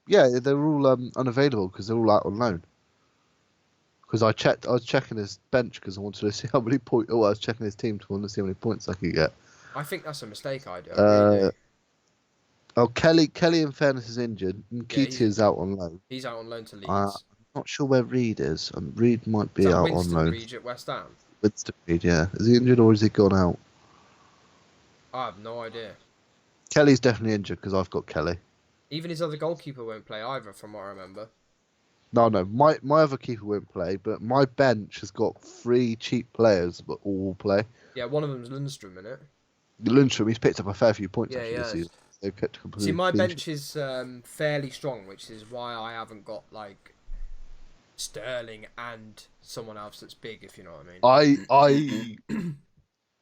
Yeah, they're all unavailable because they're all out on loan. Because I was checking his bench because I wanted to see how many points... Oh, I was checking his team to see how many points I could get. I think that's a mistake idea. Really. Oh, Kelly, in fairness, is injured. Nketiah's out on loan. He's out on loan to Leeds. I'm not sure where Reed is. Reed might be out on loan. Reed at West Ham? Winston Reed, yeah. Is he injured or has he gone out? I have no idea. Kelly's definitely injured because I've got Kelly. Even his other goalkeeper won't play either, from what I remember. No. My other keeper won't play, but my bench has got 3 cheap players that all will play. Yeah, one of them's Lundstrom, innit? Lundstrom, he's picked up a fair few points actually this season. See, my bench is fairly strong, which is why I haven't got like Sterling and someone else that's big, if you know what I mean. I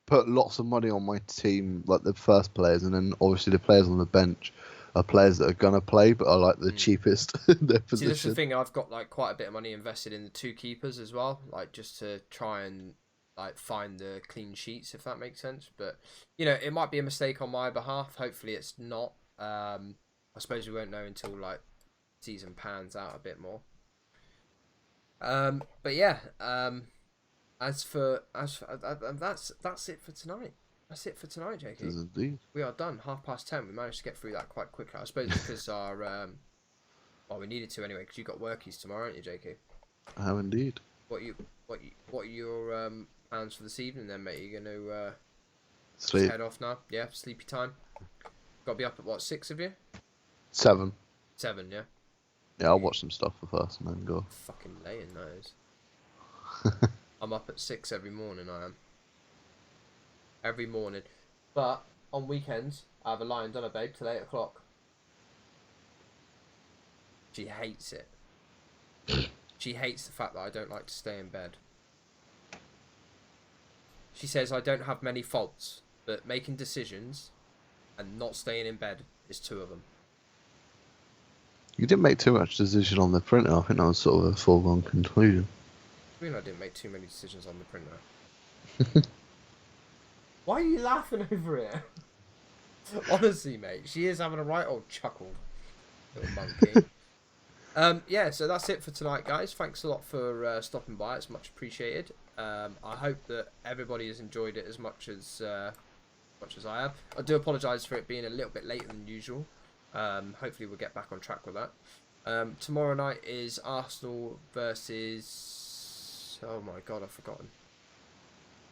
put lots of money on my team, like the first players, and then obviously the players on the bench are players that are gonna play, but are like the cheapest in their position. See, that's the thing. I've got like quite a bit of money invested in the 2 keepers as well, like just to try and like find the clean sheets, if that makes sense. But it might be a mistake on my behalf. Hopefully it's not. I suppose we won't know until like season pans out a bit more. But yeah, as for that's it for tonight. That's it for tonight, Jakey. Yes, indeed. We are done. 10:30. We managed to get through that quite quickly. I suppose because our well, we needed to anyway because you got workies tomorrow, aren't you, Jakey? I have indeed. What are your plans for this evening then, mate? You gonna sleep? Just head off now? Yeah, sleepy time. Got to be up at what, 6 of you? 7. 7, yeah. Yeah, I'll watch some stuff first and then go. Fucking laying those. I'm up at 6 every morning. I am. Every morning, but on weekends I have a lie and done a babe till 8 o'clock. She hates it. She hates the fact that I don't like to stay in bed. She says I don't have many faults, but making decisions and not staying in bed is 2 of them. You didn't make too much decision on the printer. I think that was sort of a foregone conclusion. I mean, I didn't make too many decisions on the printer. Why are you laughing over it? Honestly, mate, she is having a right old chuckle, little monkey. Yeah, so that's it for tonight, guys. Thanks a lot for stopping by. It's much appreciated. I hope that everybody has enjoyed it as much as I have. I do apologise for it being a little bit later than usual. Hopefully we'll get back on track with that. Tomorrow night is Arsenal versus... Oh my god, I've forgotten.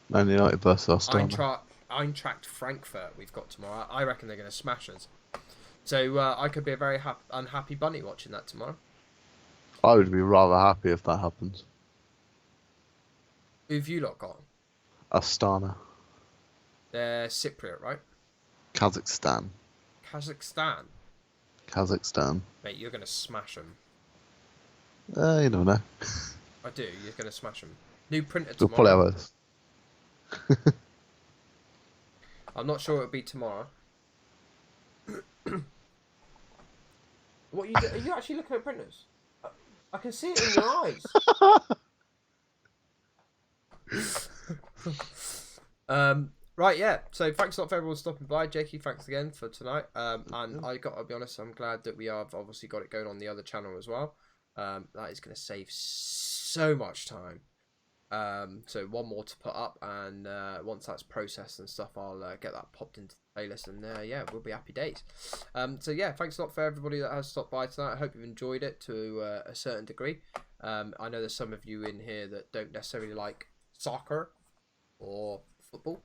Man United versus Arsenal. Eintracht Frankfurt we've got tomorrow. I reckon they're going to smash us. So I could be a very unhappy bunny watching that tomorrow. I would be rather happy if that happens. Who've you lot got? Astana. They're Cypriot, right? Kazakhstan. Kazakhstan. Kazakhstan. Mate, you're gonna smash them. You never know. I do. You're gonna smash them. New printer We'll probably tomorrow. have a... I'm not sure it'll be tomorrow. What you do? Are you actually looking at printers? I can see it in your eyes. Right, yeah. So thanks a lot for everyone stopping by. Jakey, thanks again for tonight. And I got to be honest, I'm glad that we have obviously got it going on the other channel as well. That is going to save so much time. So one more to put up, and once that's processed and stuff, I'll get that popped into the playlist, and yeah, we'll be happy days. So yeah, thanks a lot for everybody that has stopped by tonight. I hope you've enjoyed it to a certain degree. I know there's some of you in here that don't necessarily like soccer or football.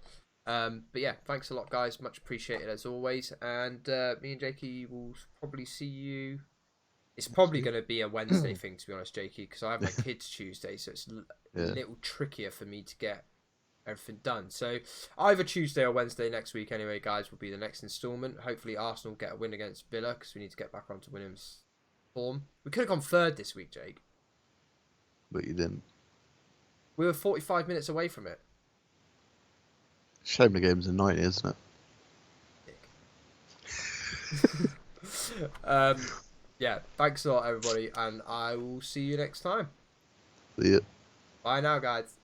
But yeah, thanks a lot, guys. Much appreciated as always. And me and Jakey will probably see you. It's probably going to be a Wednesday thing, to be honest, Jakey, because I have my kids Tuesday, so it's a little trickier for me to get everything done. So either Tuesday or Wednesday next week, anyway, guys, will be the next instalment. Hopefully, Arsenal get a win against Villa because we need to get back onto winning form. We could have gone third this week, Jake. But you didn't. We were 45 minutes away from it. Shame the game's in 90, isn't it? Yeah, thanks a lot, everybody, and I will see you next time. See ya. Bye now, guys.